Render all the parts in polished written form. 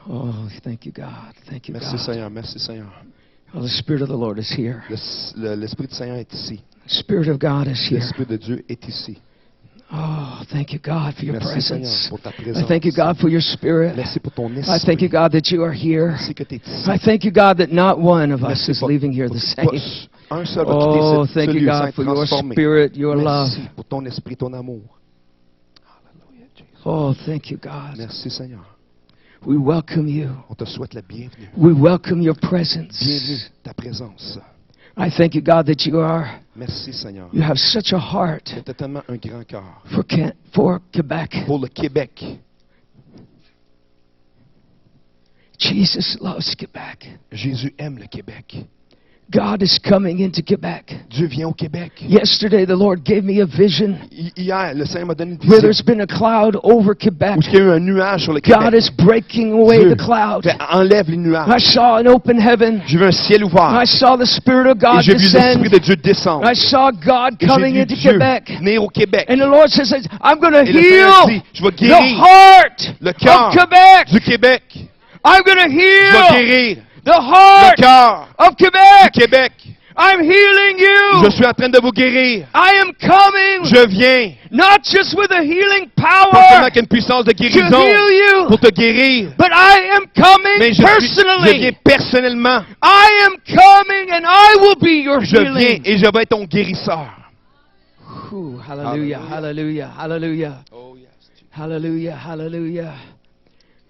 Oh, thank you, God. Thank you, Merci God. Seigneur, merci Seigneur. Oh, the Spirit of the Lord is here. L'Esprit du Seigneur est ici. The Spirit of God is here. L'Esprit de Dieu est ici. Oh, thank you, God, for your Merci Seigneur presence. pour ta I présence. thank you, God, for your Spirit. Merci pour ton I esprit. thank you, God, that you are here. Merci que tu es ici. I thank you, God, that not one of us Merci is pour- leaving here pour- the pour- same. Un seul va Oh, quitter thank ce you, lieu God, sans être for your transformé. Spirit, your love. Merci pour ton esprit, ton amour. Alléluia, Jésus. Oh, thank you, God. Merci Seigneur. We welcome you. On te souhaite la bienvenue. We welcome your presence. Bienvenue, ta présence. I thank you, God, that Merci Seigneur. you have such a heart Tu as tellement un grand cœur for Quebec. pour le Québec. Jesus loves Quebec. Jésus aime le Québec. God is coming into Quebec. Dieu vient au Québec. Yesterday, the Lord gave me a vision Hier, le Seigneur m'a donné une where vision there's been a cloud over Quebec. où il y a eu un nuage sur le God Québec. is breaking away Dieu the cloud. enlève les I nuages. saw an open heaven. J'ai vu un ciel ouvert. I saw the Spirit of Et God j'ai vu l'Esprit descend. de Dieu descendre. I saw God Et j'ai coming vu into Dieu Quebec. venir au Québec. And the Lord says, I'm going to Et le Seigneur dit, heal je vais the guérir heart le cœur of Quebec. du Québec. I'm going to Je vais heal guérir the le heart cœur of du Quebec. Québec. I'm healing Je you. suis en train de vous guérir. I am coming, Je viens, not just with a healing pas seulement power avec une puissance de to guérison heal you, pour te guérir, but I am coming mais je viens personally. personnellement. I am coming and I will be your Je viens healing. et je vais être ton guérisseur. Ooh, hallelujah, hallelujah, hallelujah, Oh yes. hallelujah, hallelujah.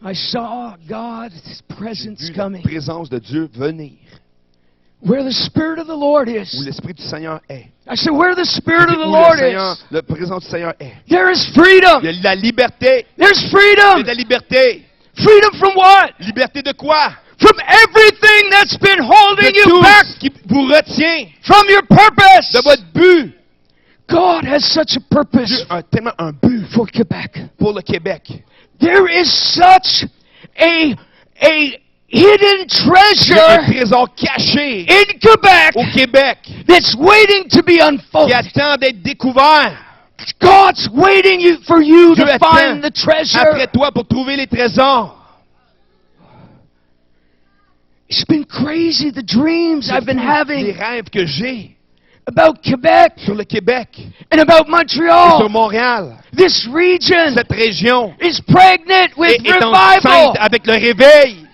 I saw God's J'ai presence vu la coming. présence de Dieu venir Where the Spirit of the Lord où is. l'Esprit du Seigneur est. I said, where the Spirit of the Où Lord Seigneur, is, la présence du Seigneur est. there is freedom. Il y a la liberté. There's Il y a freedom. de la liberté. Freedom from what? Liberté de quoi? From everything that's been holding De you tout back ce qui vous retient from your purpose. de votre but. God has such a Dieu purpose a tellement un but for Quebec. pour le Québec. There is such a hidden Il y a un treasure trésor caché in Quebec au Québec that's waiting to be qui unfolded. attend d'être découvert. God's waiting for you Dieu to attend find the treasure. après toi pour trouver les trésors. It's been crazy, the dreams I've been Les having rêves que j'ai about Quebec sur le Québec and about et sur Montreal. Montréal. This region Cette région is pregnant with est revival. enceinte avec le réveil.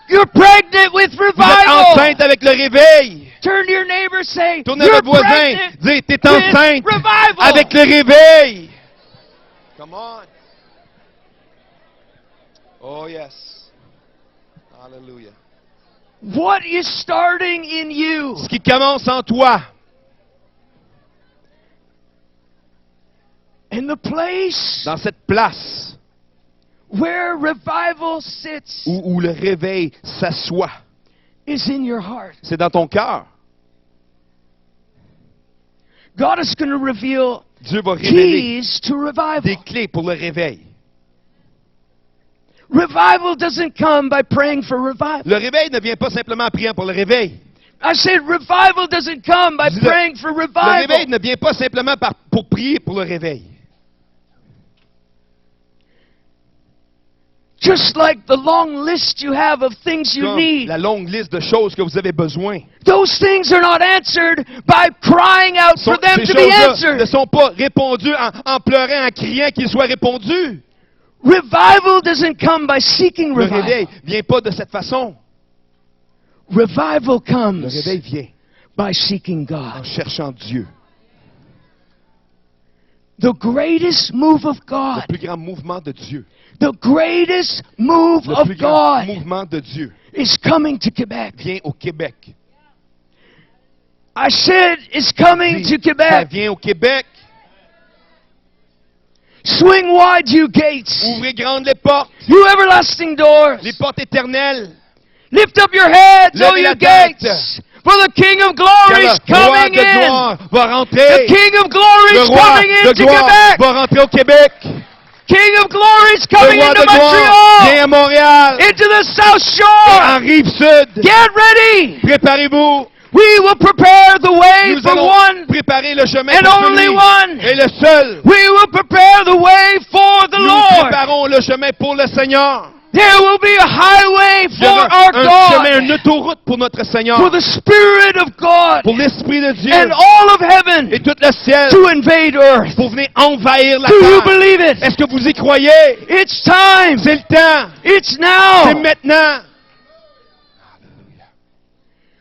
You're pregnant with Vous êtes revival. enceinte avec le réveil. Turn to your neighbor, say, Tournez à you're votre voisin. pregnant Dites, t'es with enceinte revival. avec le réveil. Come on. Oh yes. Hallelujah. What is starting in you? Ce qui commence en toi. And the place Dans cette place where revival sits où le réveil s'assoit, is in your heart. c'est dans ton cœur. God is going to reveal Dieu va révéler keys to des revival. clés pour le réveil. Revival doesn't come by praying for revival. Le réveil ne vient pas simplement en priant pour le réveil. I said revival doesn't come by Le- praying for Le réveil revival. ne vient pas simplement pour prier pour le réveil. Just like the long list you have of things you Comme need. la longue liste de choses que vous avez besoin. Those things are not answered by crying out for them Ces to be choses-là ne answered. sont pas répondues en pleurant, en criant qu'ils soient répondus. Revival doesn't come by seeking Le revival. réveil vient pas de cette façon. Revival Le comes réveil vient by seeking en God. cherchant Dieu. The greatest move of Le God, plus grand mouvement de Dieu. the greatest move Le of plus grand God mouvement de Dieu is coming to Quebec. vient au Québec. I said it's coming to Ça Quebec. vient au Québec. Swing wide, you gates, Ouvrez grandes les portes, you everlasting doors. les portes éternelles. Lift up your heads, O Levez you la tête. gates, for the King of Car Glory is le roi coming de in. gloire va The rentrer. King of Glory Le is roi coming de into gloire Quebec. va rentrer au Québec. King of Glory is Le coming roi into de gloire vient Montreal, à Montréal. into the South En Shore. Rive-Sud. Get ready. Préparez-vous. We will prepare the way Nous for allons one préparer le chemin and pour only celui one. et le seul. We will prepare the way for the Nous Lord. préparons le chemin pour le Seigneur. There will be a highway Il y for aura our un chemin, God, une autoroute pour notre Seigneur, for the Spirit of God pour l'Esprit de Dieu and all of heaven et tout le ciel to invade earth. pour venir envahir la Do you terre. believe it? Est-ce que vous y croyez? It's time. C'est le temps. It's C'est now. maintenant.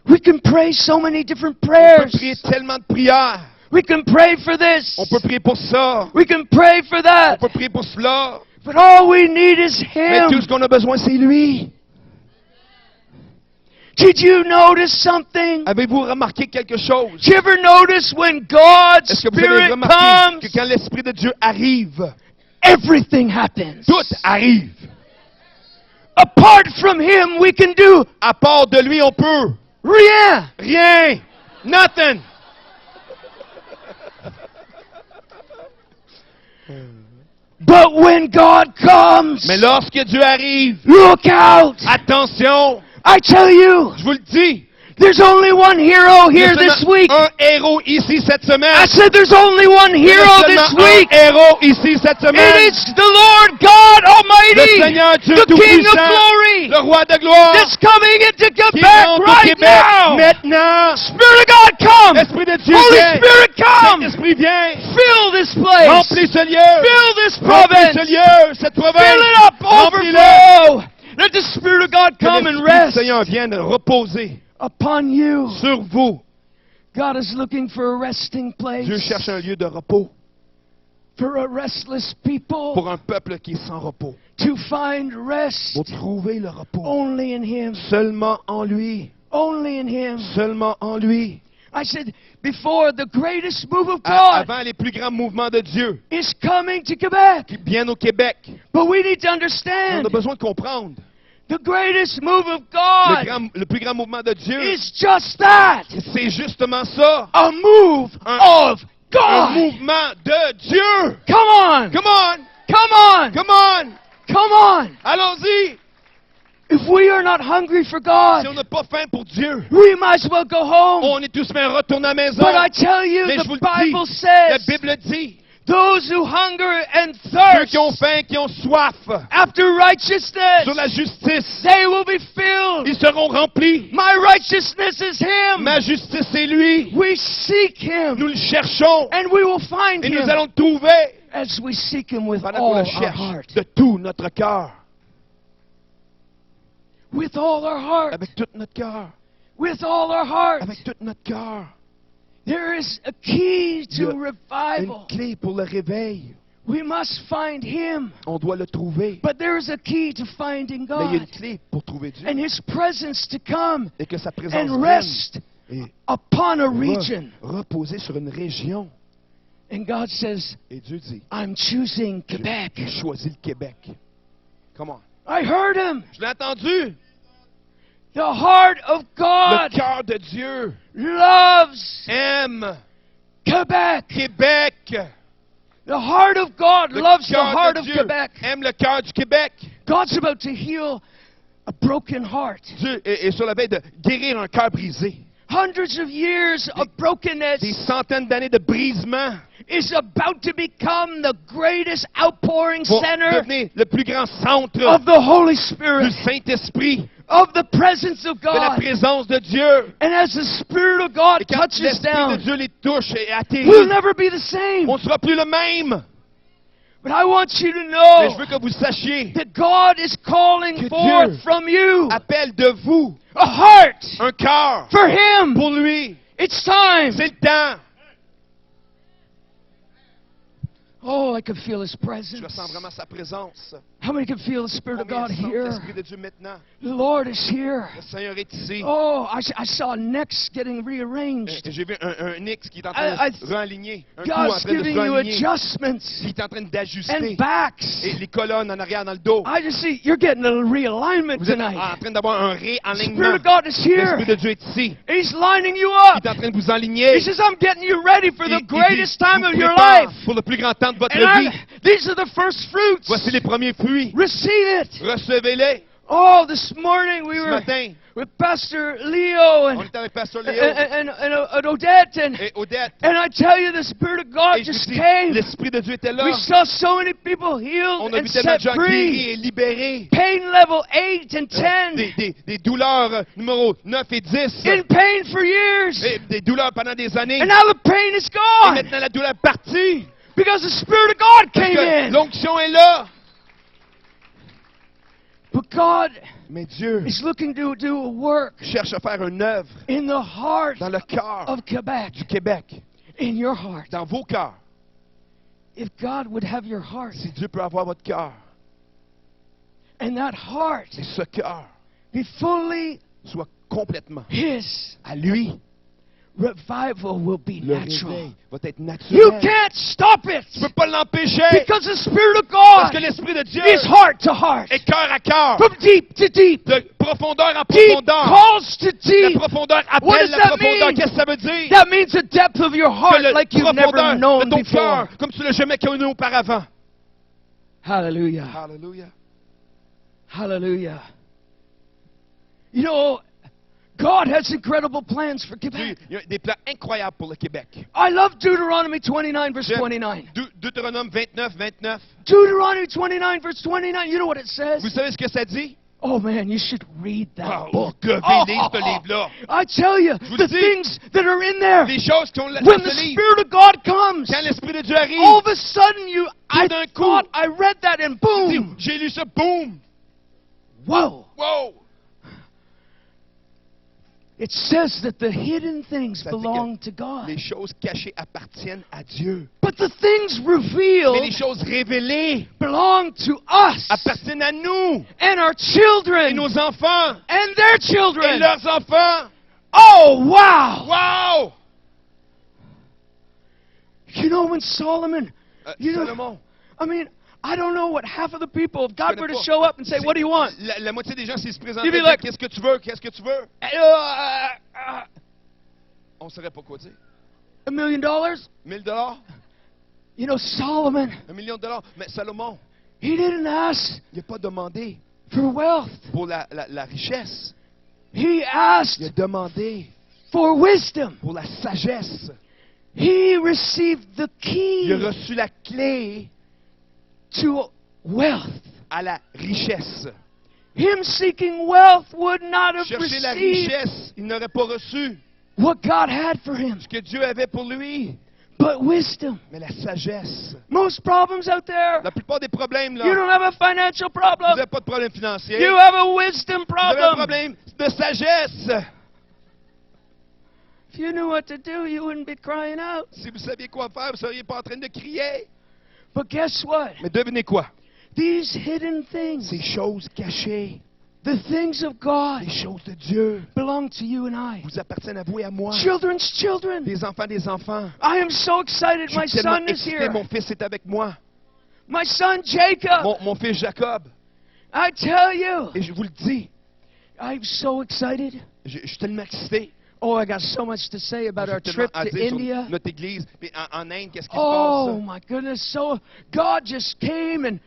We can pray so many different On peut prayers. prier tellement de prières. We can pray for this. On peut prier pour ça. We can pray for On that. peut prier pour cela. But all we need is Mais tout Him. ce qu'on a besoin, c'est lui. Did you notice something? Avez-vous remarqué quelque chose? Did you ever notice when God's Est-ce que vous avez Spirit remarqué comes, que quand l'Esprit de Dieu arrive, everything happens? tout arrive? Apart from Him, we can do À part de lui, on peut rien. rien. Nothing. But when God comes, Mais lorsque Dieu arrive, look out. attention, I tell you, je vous le dis, there's only one hero il y a here this seulement week. un héros ici cette semaine. I said there's only one Il y a hero seulement this un week. héros ici cette It semaine. is the Lord God Le Almighty, Seigneur Dieu the King of Tout-Puissant, glory, le Roi de gloire, that's coming into qui Quebec rentre au right Québec now. maintenant. Spirit of God, come. L'Esprit de Dieu Holy vient. Spirit, come. L'Esprit vient. Fill this place. Remplis ce lieu. Fill this Remplis ce province. lieu, cette province. Fill it up, Remplis-le. overflow. Let the Spirit of God Que come and l'Esprit du rest Seigneur vienne reposer upon you. sur vous. God is looking for a resting place, Dieu cherche un lieu de repos for a restless people pour un peuple qui est sans repos. to find rest Pour trouver le repos. only in Him. Seulement en lui. Only in Him. Seulement en lui. I said before, the greatest move of God Avant les plus grands mouvements de Dieu is coming to Quebec. qui viennent au Québec, But we need to on understand a besoin de comprendre. the greatest move of Le, God le plus grand mouvement de Dieu, is just that, c'est justement ça. a move Un- of Un God. mouvement de Dieu. Come on. Come on. Come on. Come on. Come on. Allons-y. If we are not hungry for Si on God, n'a pas faim pour Dieu, we might as well go home. on est tous bien retourner à la maison. But I tell you, Mais je the vous le Bible dis, la says, Bible dit, those who hunger and ceux thirst qui ont faim, qui ont soif after righteousness, sur la justice, they will be filled. ils seront remplis. My righteousness is Him. Ma justice, c'est lui. We seek Him, Nous le cherchons and we will find et nous Him allons le trouver as we seek Him with pendant qu'on all le our cherche heart. de tout notre cœur, With all our heart. avec tout notre cœur, With all our heart. avec tout notre cœur. There is a key Il y a to revival. une clé pour le réveil. We must find Him. On doit le trouver. But there is a key to finding Mais il y a une God clé pour trouver Dieu and His presence to come et que sa présence and vienne rest et upon a region. reposer sur une région. And God says, Et Dieu dit, I'm choosing Quebec. j'ai choisi le Québec. Come on. I heard Him. Je l'ai entendu. The heart of Le God cœur de Dieu loves aime Quebec. Québec. The heart of God Le loves the cœur heart de of Dieu Quebec. aime le cœur du Québec. God's about to heal a broken heart. Dieu est sur la veille de guérir un cœur brisé. Hundreds of years of Des brokenness centaines d'années de brisement is about to become the greatest outpouring vont center devenir le plus grand centre of the Holy du Spirit, Saint-Esprit, of the presence of de la God. présence de Dieu. And as the Spirit of God Et quand touches l'Esprit de down, Dieu les touche et atterrit, we'll never be the same. on ne sera plus le même. But I want you to Mais je know veux que vous sachiez, that God is calling Que forth Dieu from you appelle de vous a heart un cœur for Him. pour lui. It's time. C'est le temps. Oh, I can feel His Je presence. ressens vraiment sa présence. How many can feel the Spirit of Combien God sentent here? l'Esprit de Dieu maintenant? The Lord is here. Le Seigneur est ici. Oh, I saw necks getting rearranged. J'ai vu un X qui est en train I- de se réaligner. Un cou en God's train de se giving you réaligner. adjustments Qui est en train d'ajuster. and backs. Et les colonnes en arrière dans le dos. I just see you're getting a realignment Vous êtes en tonight. train d'avoir un The réalignement. Spirit of God is here. L'Esprit de Dieu est ici. He's lining you Il up. est en train de vous enligner. He says, I'm getting you ready for the Il greatest dit, time je of vous your prépare life. pour le plus grand temps de votre And vie. these are the first fruits. Voici les premiers fruits. Receive it. Recevez-les. Oh, this morning we Ce were matin, with Pastor Leo on and, était avec Pasteur Léo and Odette, et Odette. and I tell you, the Spirit of God Et je vous just dis, came. l'Esprit de Dieu était là. We saw so many people healed On a and vu tellement set de gens guéris free. et libérés. Pain level 8 and 10. Des douleurs numéro 9 et 10. In pain for years. Et des douleurs pendant des années. And now the pain is Et gone. maintenant la douleur est partie. Because the Spirit of God Parce came que in. l'onction est là. But God Mais Dieu is looking to do a work cherche à faire une œuvre in the heart dans le cœur of Quebec. du Québec, In your heart. dans vos cœurs. If God would have your heart, Si Dieu peut avoir votre cœur, and that heart et ce cœur be fully soit complètement His, à lui, revival will be le natural. réveil va être You naturel. can't stop it. Tu ne peux pas l'empêcher Because the Spirit of parce God que l'Esprit de Dieu is heart to heart. est cœur à cœur, From deep to deep. de profondeur en Deep profondeur. calls to La deep. profondeur What appelle does la that profondeur. mean? Qu'est-ce que ça veut dire? That means the depth of your Que heart la like you've never profondeur known de ton before. cœur, comme tu l'as jamais connu auparavant. Hallelujah. Hallelujah. Hallelujah. You know, God has incredible plans for Dieu, Quebec. il y a des plans incroyables pour le Québec. I love Deuteronomy 29, verse J'aime 29. Deutéronome 29, 29. Deuteronomy 29, verse 29. You know what it says? Vous savez ce que ça dit? Oh man, you should read that Ah, book. vous devez lire ce livre-là. I tell you, vous the le dis. things that are in there. Les choses qui ont dans When the ce livre. Spirit of God comes, Quand l'Esprit de Dieu arrive, all of a sudden I d'un coup, thought I read that and dis, boom. j'ai lu ça, boum! Whoa. Wow! It says that the hidden things Ça dit que belong to God. Les choses cachées appartiennent à Dieu. But the things Mais les revealed choses révélées belong to us appartiennent à nous and our et children nos enfants and their et children. leurs enfants. Oh, wow. Wow! You know when Solomon, you know, Salomon, I mean, I don't know what half of the people, if God connais were to pas. show up and say, what do you want? La moitié des gens, s'ils se présentaient, You'd be disaient, like- qu'est-ce que tu veux? Qu'est-ce que tu veux? On ne saurait pas quoi dire. $1 million? 1000 $1 You know, Solomon, $1 million. Mais Salomon, he didn't ask il n'a pas demandé for wealth. pour la richesse. He asked Il a demandé for wisdom. pour la sagesse. He received the Il a key reçu la clé to wealth. à la richesse. Him seeking wealth would not have Chercher la received richesse, il n'aurait pas reçu what God had for him, ce que Dieu avait pour lui. but wisdom. Mais la sagesse. Most problems out there, La plupart des problèmes, là, you don't have a financial vous problem. n'avez pas de problème financier. You have a wisdom Vous avez un problem. problème de sagesse. If you knew what to do, you wouldn't be crying out. Si vous saviez quoi faire, vous ne seriez pas en train de crier. But guess what? Mais devinez quoi? These hidden things, Ces choses cachées, the things of God, les choses de Dieu, belong to you and I. vous appartiennent à vous et à moi. Children's children. Des enfants. I am so excited. Je My suis tellement son is excité, here. mon fils est avec moi. My son Jacob. Mon fils Jacob. I tell you, Et je vous le dis, I'm so excited. je suis tellement excité. Oh, I got so much to say about J'ai our tellement trip à to dire sur India. notre église. Puis en Inde, qu'est-ce qui se Oh passe? my goodness. So God just came and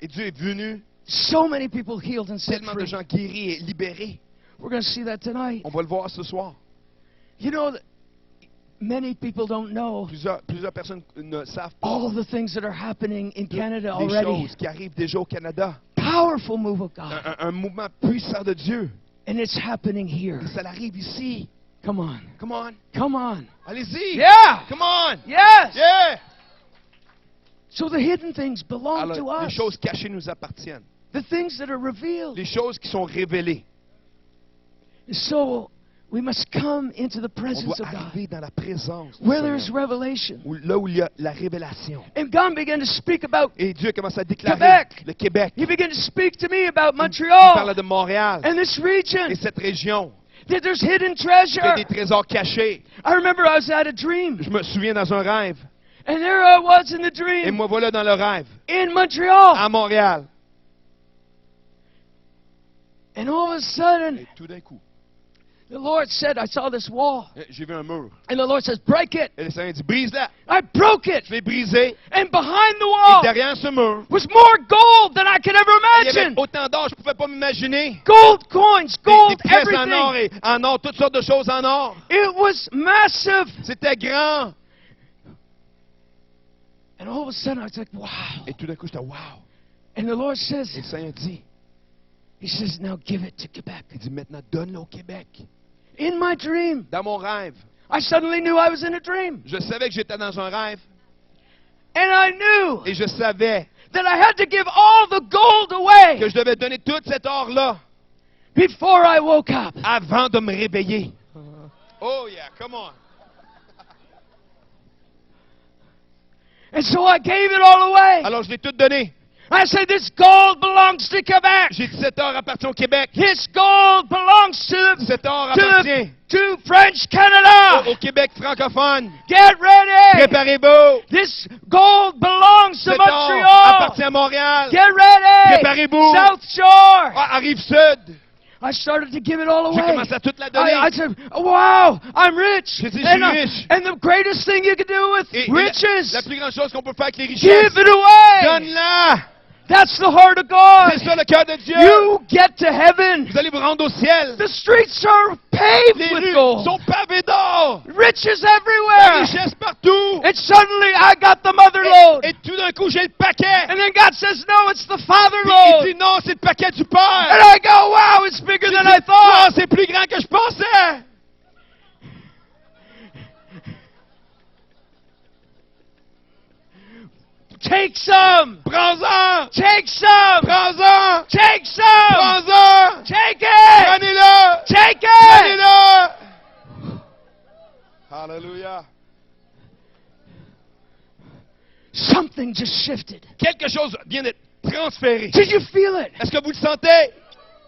Et Dieu est venu. so many people healed and set Tellement de free. gens guéris et libérés. We're going to see that tonight. On va le voir ce soir. You know, many people don't know Plusieurs personnes ne savent pas all the things that are happening in Canada des already. choses qui arrivent déjà au Canada. Powerful move of God. Un mouvement puissant de Dieu. And it's happening here. Et ça arrive ici. Come on. Come on. Come on. Allez-y. Yeah. Come on. Yes. Yeah. So the hidden things belong to Alors, les us. choses cachées nous appartiennent. The things that are revealed. Les choses qui sont révélées. So we must come into the On presence doit of God. arriver dans la présence du Where there's Seigneur. revelation. Là où il y a la révélation. And God began to speak about, Et Dieu commence à déclarer Québec. le Québec. He began to speak to me about Il parle Montreal de Montréal and this region. et cette région. That there's hidden Il y a des treasure. trésors cachés. I remember I was at a dream. Je me souviens dans un rêve. And there I was in the Et dream moi voilà dans le rêve. in Montreal. À Montréal. And all of a sudden, Et tout d'un coup, The Lord said, I saw this wall. J'ai vu un mur. And the Lord says, break it. Et le Seigneur dit, brise-la. I broke it. Je l'ai brisé. And behind the Et wall derrière ce mur, was more gold than I could ever il y avait imagine. autant d'or, je ne pouvais pas m'imaginer. Gold coins, Des gold, pièces en or everything. et en or, toutes sortes de choses en or. It was massive. C'était grand. And all of a sudden I was like, wow. Et tout d'un coup, j'étais, wow. And the Lord Et says, le Seigneur dit, He says, now give it to Quebec. il dit, maintenant, donne-le au Québec. In my dream, Dans mon rêve, I suddenly knew I was in a dream. je savais que j'étais dans un rêve. And I knew Et je savais that I had to give all the gold away que je devais donner tout cet or-là before I woke up. avant de me réveiller. Oh yeah, come on. And so I gave it all away. Alors, je l'ai tout donné. I said, this gold belongs to Quebec. J'ai dit, cet or appartient au Québec. This gold belongs Cet or to, appartient to French Canada. au Québec francophone. Get ready. Préparez-vous. This gold belongs to Cet or Montreal. appartient à Montréal. Get ready. Préparez-vous. South Shore. À Rive-Sud. I started to give it all J'ai away. commencé à toute la donner. I said, wow, I'm rich. J'ai dit, je And, suis riche. and the greatest thing you can do with Et riches, la plus grande chose qu'on peut faire avec les give richesses, it away. donne-la. That's the heart of God. C'est ça le cœur de Dieu. You get to heaven. Vous allez vous rendre au ciel. The streets are paved Les with rues gold. sont pavées d'or. Riches La everywhere. richesse partout. And suddenly I got the mother load. Et tout d'un coup, j'ai le paquet. And then God says, no, it's the father Puis il load. dit non, c'est le paquet du And Père. I go, wow, it's bigger J'ai than dit, I non, thought. c'est plus grand que je pensais. Take some. Prends-en. Take some. Prends-en. Take some. Prends-en. Take it. Prenez-le. Take it. Prenez-le. Alléluia. Something just shifted. Quelque chose vient d'être transféré. Did you feel it? Est-ce que vous le sentez?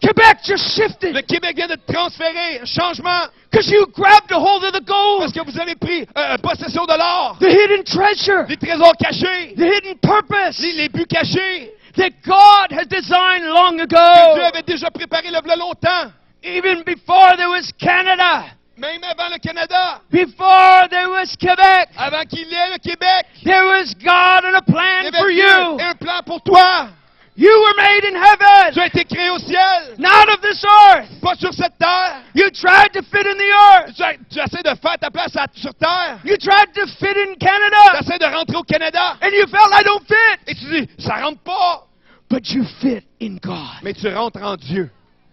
Quebec just shifted. Le Québec vient d'être transféré. Un changement. Because you grabbed a hold of the Parce gold. que vous avez pris possession de l'or. The hidden treasure. Des trésors cachés. The hidden purpose. Les buts cachés. That God had designed long Que Dieu ago. avait déjà préparé le longtemps. Even before there was Canada. Même avant le Canada. Before there was Quebec. Avant qu'il y ait le Québec. There was God and a Il y plan avait for Dieu you. et un plan pour toi. You were made in Tu heaven. as été créé au ciel. Not of this earth. Pas sur cette terre. You tried to fit in the earth. Tu essaies de faire ta place sur terre. You tried to fit in Tu Canada. essaies de rentrer au Canada. And you felt I don't fit. Et tu dis, ça rentre pas. But you fit in God. Mais tu rentres en Dieu.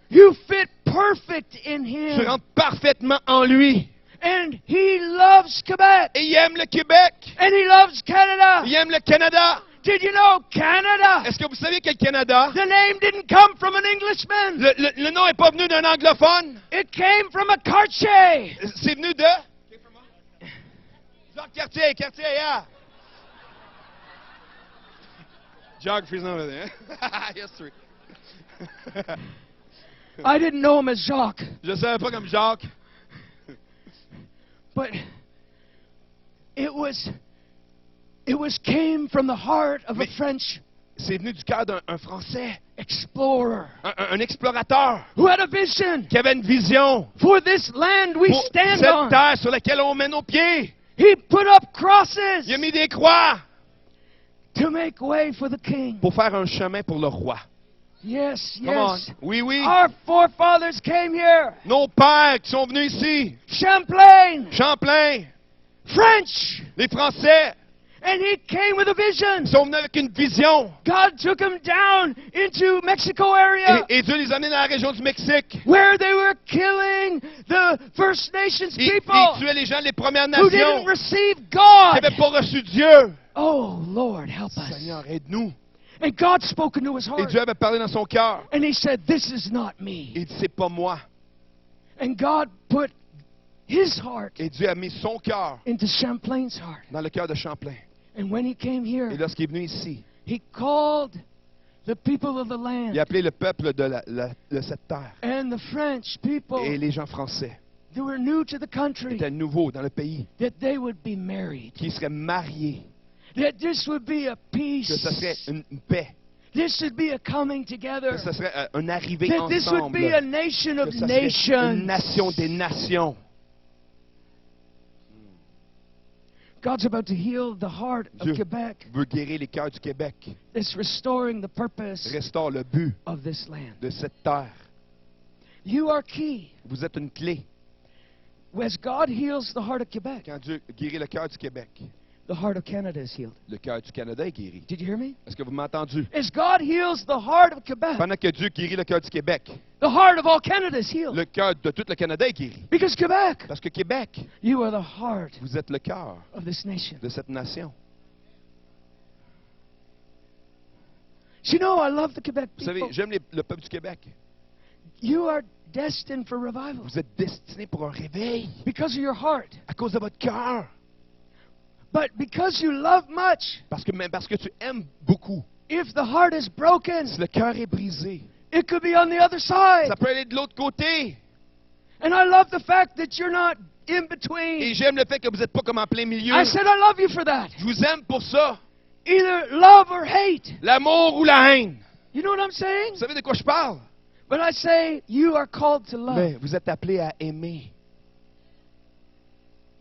You fit perfect in Tu Him. rentres parfaitement en lui. And He loves Quebec. Et il aime le Québec. And He loves Canada. Il aime le Canada. Did you know Canada? Est-ce que vous savez que le Canada, The name didn't come from an Englishman. le nom n'est pas venu d'un anglophone. It came from a Cartier. C'est venu de... Jacques Cartier, yeah. Geography's not over there. History. I didn't know him as Jacques, Je ne savais pas comme Jacques. but it was came from the heart of a Mais- French C'est venu du cœur d'un Français, explorer un explorateur, who had a vision qui avait une vision for this land we pour stand cette on. terre sur laquelle on met nos pieds. He put up crosses Il a mis des croix to make way for the king. pour faire un chemin pour le roi. Yes, Come on. yes. Oui, oui. Our forefathers came here. Nos pères qui sont venus ici, Champlain, Champlain, French. les Français, And he came with a vision. sont venus avec une vision. God took him down into Mexico area Et Dieu les a amenés dans la région du Mexique. where they were killing the First Nations Ils people tuaient les gens des Premières who Nations didn't receive qui God. n'avaient pas reçu Dieu. Oh, Lord, help us. Seigneur, aide-nous. And God spoke into his Et heart. Dieu avait parlé dans son cœur. And he said, this is not me. Il dit, c'est pas moi. And God put his heart Et Dieu a mis son cœur into Champlain's heart. dans le cœur de Champlain. And when he came Et here, lorsqu'il est venu ici, he called the people of the il land a appelé le peuple de cette terre and the French people et les gens français who were new to the qui country étaient nouveaux dans le pays, that they would be married. qui seraient mariés, That this would be a peace. que ce serait une paix, this would be a coming Que together. ce serait un arrivé That this would ensemble. be a nation Que of ce serait nations. une nation des nations. God's about to heal the heart of Dieu Quebec. veut guérir les cœurs du Québec. It's restoring the purpose Restaure le but of this land. de cette terre. You are key. Vous êtes une clé. As God heals the heart of Quebec, Quand Dieu guérit le cœur du Québec, the heart of Canada is healed. le cœur du Canada est guéri. Did you hear me? Est-ce que vous m'avez entendu? As God heals the heart of Quebec, Pendant que Dieu guérit le cœur du Québec, the heart of all Canada is healed. le cœur de tout le Canada est guéri. Because Quebec, Parce que Québec, you are the heart vous êtes le cœur of this nation. de cette nation. You know, I love the Quebec Vous savez, people. j'aime le peuple du Québec. You are destined for revival Vous êtes destinés pour un réveil because of your heart. à cause de votre cœur. But because you love much, Parce que tu aimes beaucoup. if the heart is broken, Si le cœur est brisé, it could be on the other side. ça peut aller de l'autre côté. And I love the fact that you're not in Et between. j'aime le fait que vous n'êtes pas comme en plein milieu. I said I love you for that. Je vous aime pour ça. Either love or hate. L'amour ou la haine. You know what I'm saying? Vous savez de quoi je parle? But I say you are called to love. Mais vous êtes appelés à aimer.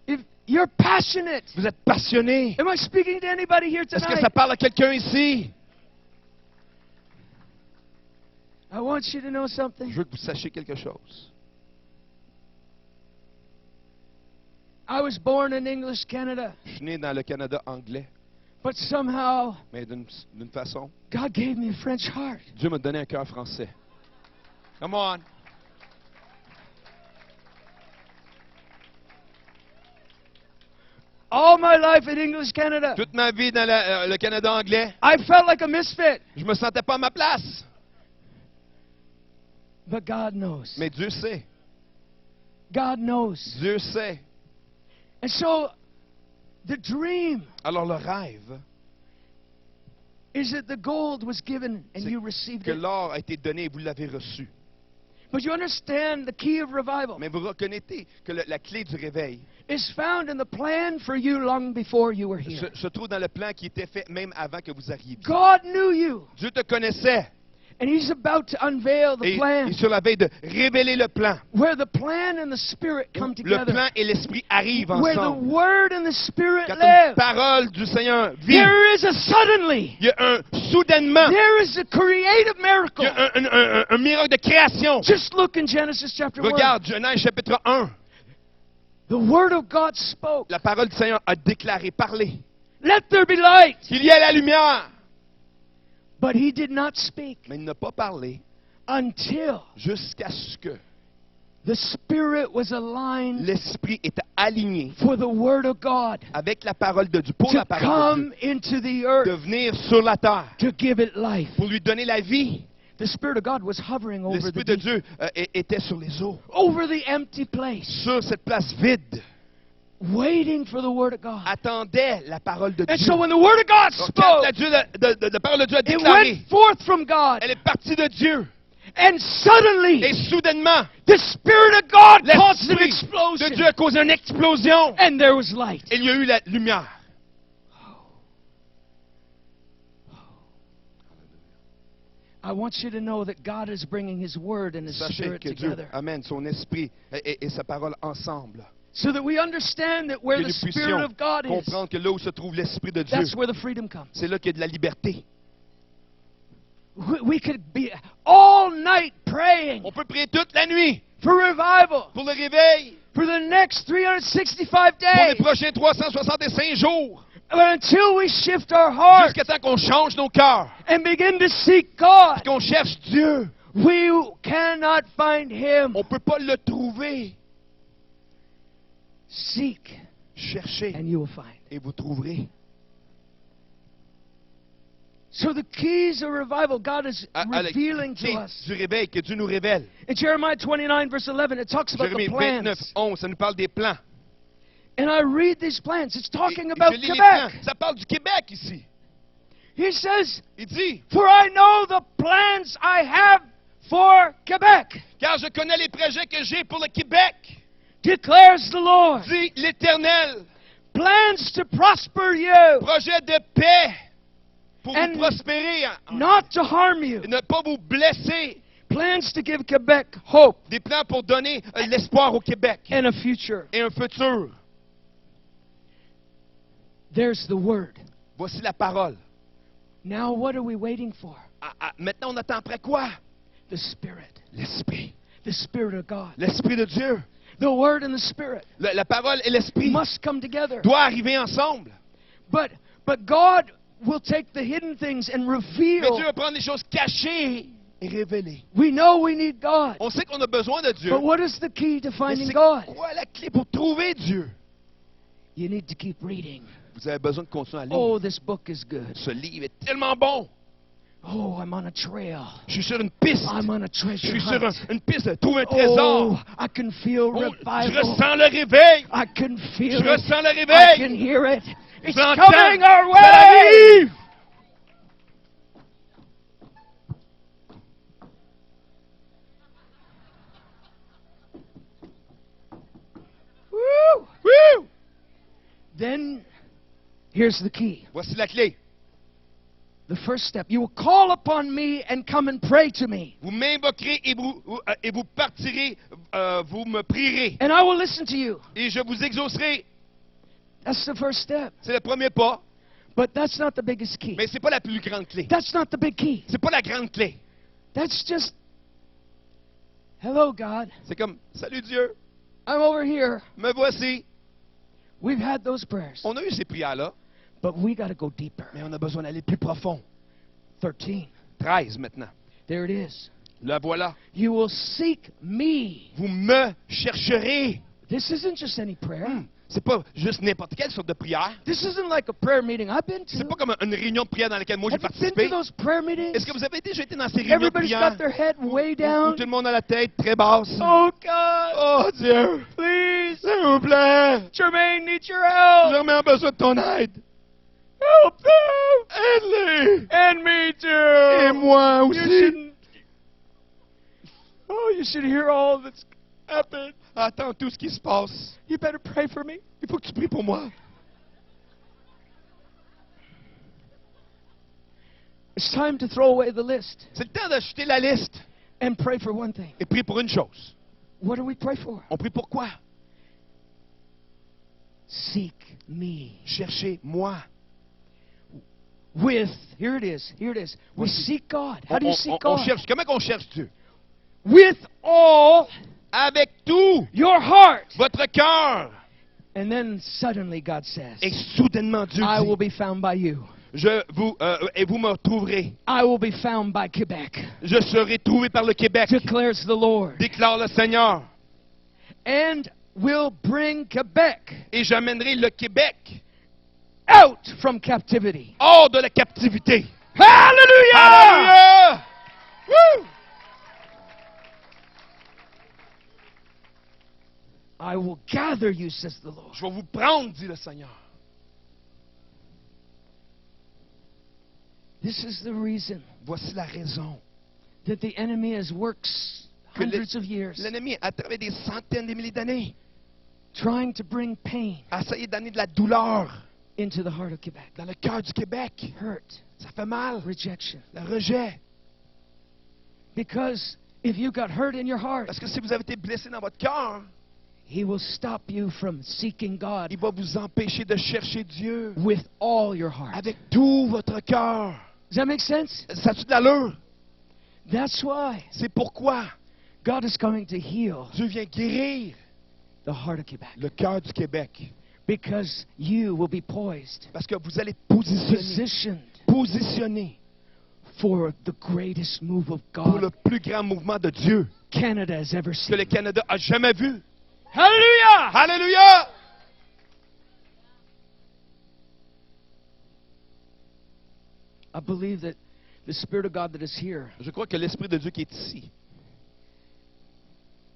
If you're passionate. Vous êtes passionnés. Am I speaking to anybody here Est-ce que tonight? ça parle à quelqu'un ici? I want you to know something. Je veux que vous sachiez quelque chose. I was born in English Canada, Je suis né dans le Canada anglais, but somehow mais d'une façon, God gave me a French heart. Dieu m'a donné un cœur français. Come on. All my life in English Canada, Toute ma vie dans le Canada anglais, I felt like a misfit. je me sentais pas à ma place. But God knows. Mais Dieu sait. God knows. Dieu sait. And so the dream Alors le rêve, is that the gold was given and C'est you received que it. l'or a été donné et vous l'avez reçu. But you understand the key of revival Mais vous reconnaissez que la clé du réveil is found in the plan for you long before you were here. se trouve dans le plan qui était fait même avant que vous arriviez. God knew you, Dieu te connaissait and He's about to unveil the et plan sur la veille de révéler le plan. where the plan and the Spirit come Le together, plan et l'esprit arrivent where the ensemble. Word and the Spirit Quand une live. parole du Seigneur vit, There is a suddenly. il y a un soudainement, There is a creative il miracle. y a un miracle de création. Just look in Genesis chapter 1. Regarde, Genèse chapitre 1. The Word of God spoke. La parole du Seigneur a déclaré, parlé, Let there be light. qu'il y ait la lumière. But He did not speak Mais il n'a pas parlé until jusqu'à ce que the Spirit was aligned l'esprit était aligné for the Word of God avec la parole de Dieu, pour to la parole de come into the Dieu, earth de venir sur la terre, to give it life. pour lui donner la vie. The Spirit of God was hovering over the L'esprit de deep, Dieu était sur les eaux, over the empty place, sur cette place vide, waiting for the Word of God. attendait la parole de And Dieu. so when the Word of God Donc, quand spoke, la parole de Dieu a it déclaré, went forth from God. elle est partie de Dieu. And suddenly, Et soudainement, the Spirit of God caused an l'esprit de explosion. Dieu a causé une explosion. And there was light. Et il y a eu la lumière. I want you to know that God is bringing His Word and His Sachez Spirit que Dieu together. amène son esprit et sa parole ensemble. So that we understand that where Que the nous Spirit puissions of God is, comprendre que là où se trouve l'esprit de Dieu, that's where the freedom comes. c'est là qu'il y a de la liberté. We could be all night praying On peut prier toute la nuit for revival pour le réveil, for the next 365 pour les days. prochains 365 jours, But until we shift our hearts jusqu'à temps qu'on change nos cœurs, and begin to seek God, qu'on cherche Dieu. we cannot find Him. On ne peut pas le trouver. Seek Cherchez and you will find. et vous trouverez. So the keys of revival God is À la revealing clé to us. du réveil que Dieu nous révèle. In Jeremiah 29 verse 11, it talks about Jérémie the plans. 29, 11, ça nous parle des plans. And I read these plans. It's talking Et about je lis les plans. Quebec. Ça parle du Québec ici. He says, Il dit, for I know the plans I have for Quebec, car je connais les projets que j'ai pour le Québec, declares the Lord. dit l'Éternel. Plans to prosper you Projet de paix pour And vous prospérer, not to harm you. et ne pas vous blesser. Plans to give Quebec hope Des plans pour donner l'espoir au Québec and a future. et un futur. There's the word. Voici la parole. Now what are we waiting for? Maintenant, on attend après quoi? The Spirit. L'Esprit. The Spirit of God. L'Esprit de Dieu. The Word and the Spirit La parole et l'Esprit must come together. doivent arriver ensemble. But God will take the hidden things and Mais reveal. Dieu va prendre les choses cachées et révéler. We know we need God. On sait qu'on a besoin de Dieu. But what is the key to Mais finding c'est God? quoi la clé pour trouver Dieu? You need to keep reading. Vous avez besoin de continuer à lire. Oh, this book is good. Ce livre est tellement bon. Oh, I'm on a trail. Je suis sur une piste. I'm on a Je treasure suis sur hunt. une piste de trouver un Oh, trésor. I can feel Oh, je revival. ressens le réveil. I can feel Je it. ressens le I réveil. can hear it. It's Je l'entends. coming our Ça way. arrive. Woo! Woo! Then, here's the key. Voici la clé. The first step. You will call upon me and come and pray to me. Vous m'invoquerez et vous partirez, vous me prierez. And I will listen to you. Et je vous exaucerai. That's the first step. C'est le premier pas. But that's not the biggest key. Mais c'est pas la plus grande clé. That's not the big key. C'est pas la grande clé. That's just, hello, God. C'est comme, salut Dieu, I'm over here. me voici. We've had those prayers. On a eu ces prières-là, But we got to go deeper. mais on a besoin d'aller plus profond. 13. 13 maintenant. There it is. La voilà. You will seek me. Vous me chercherez. This isn't just any prayer. C'est pas juste n'importe quelle sorte de prière. This isn't like a prayer meeting I've been C'est to. pas comme une réunion de prière dans laquelle moi j'ai Have you been participé. to those prayer meetings? Est-ce que vous avez déjà été dans ces réunions de Everybody's prière got their head way où down. tout le monde a la tête très basse? Oh, God. Oh Dieu, Please. s'il vous plaît, Jermaine needs your help. j'ai vraiment besoin de ton aide. Help them. Aide-les. And me too. Et moi You aussi. shouldn't. Oh, you should hear all that's happened. Attends tout ce qui se passe. You better pray for me. Il faut que tu pries pour moi. It's time to throw away the list C'est le temps d'acheter la liste and pray for one thing. et prie pour une chose. What do we pray for? On prie pour quoi? Seek me. Cherchez moi. With, here it is. We Voici. seek God. How do you seek on God? cherche. Comment qu'on cherche Dieu? With all Avec tout your heart. votre cœur. And then suddenly God says, Et soudainement Dieu I will dit, be found by you. et vous me trouverez. I will be found by Quebec, Je serai trouvé par le Québec, declares the Lord, déclare le Seigneur. and will bring Quebec Et j'amènerai le Québec out from captivity. hors de la captivité. Hallelujah! Alléluia! Woo! I will gather you, says the Lord. Je vais vous prendre, dit le Seigneur. This is the reason Voici la raison. that the enemy has worked Que hundreds of years l'ennemi, à travers des centaines de milliers d'années, trying to bring pain a essayé d'amener de la douleur into the heart of Quebec. dans le cœur du Québec. Hurt, Ça fait mal. rejection. Le rejet. Because if you got hurt in your heart, Parce que si vous avez été blessé dans votre cœur, he will stop you from seeking God il va vous empêcher de chercher Dieu with all your heart. avec tout votre cœur. Does that make sense? Ça a-tu de l'allure? That's why C'est pourquoi God is coming to heal Dieu vient guérir the heart of Quebec. le cœur du Québec. Because you will be poised, Parce que vous allez positioned positionner for the greatest move of pour le God plus grand mouvement de Dieu Canada has ever que seen. le Canada a jamais vu. Hallelujah! Alléluia! I believe that the Spirit of God that is here Je crois que l'Esprit de Dieu qui est ici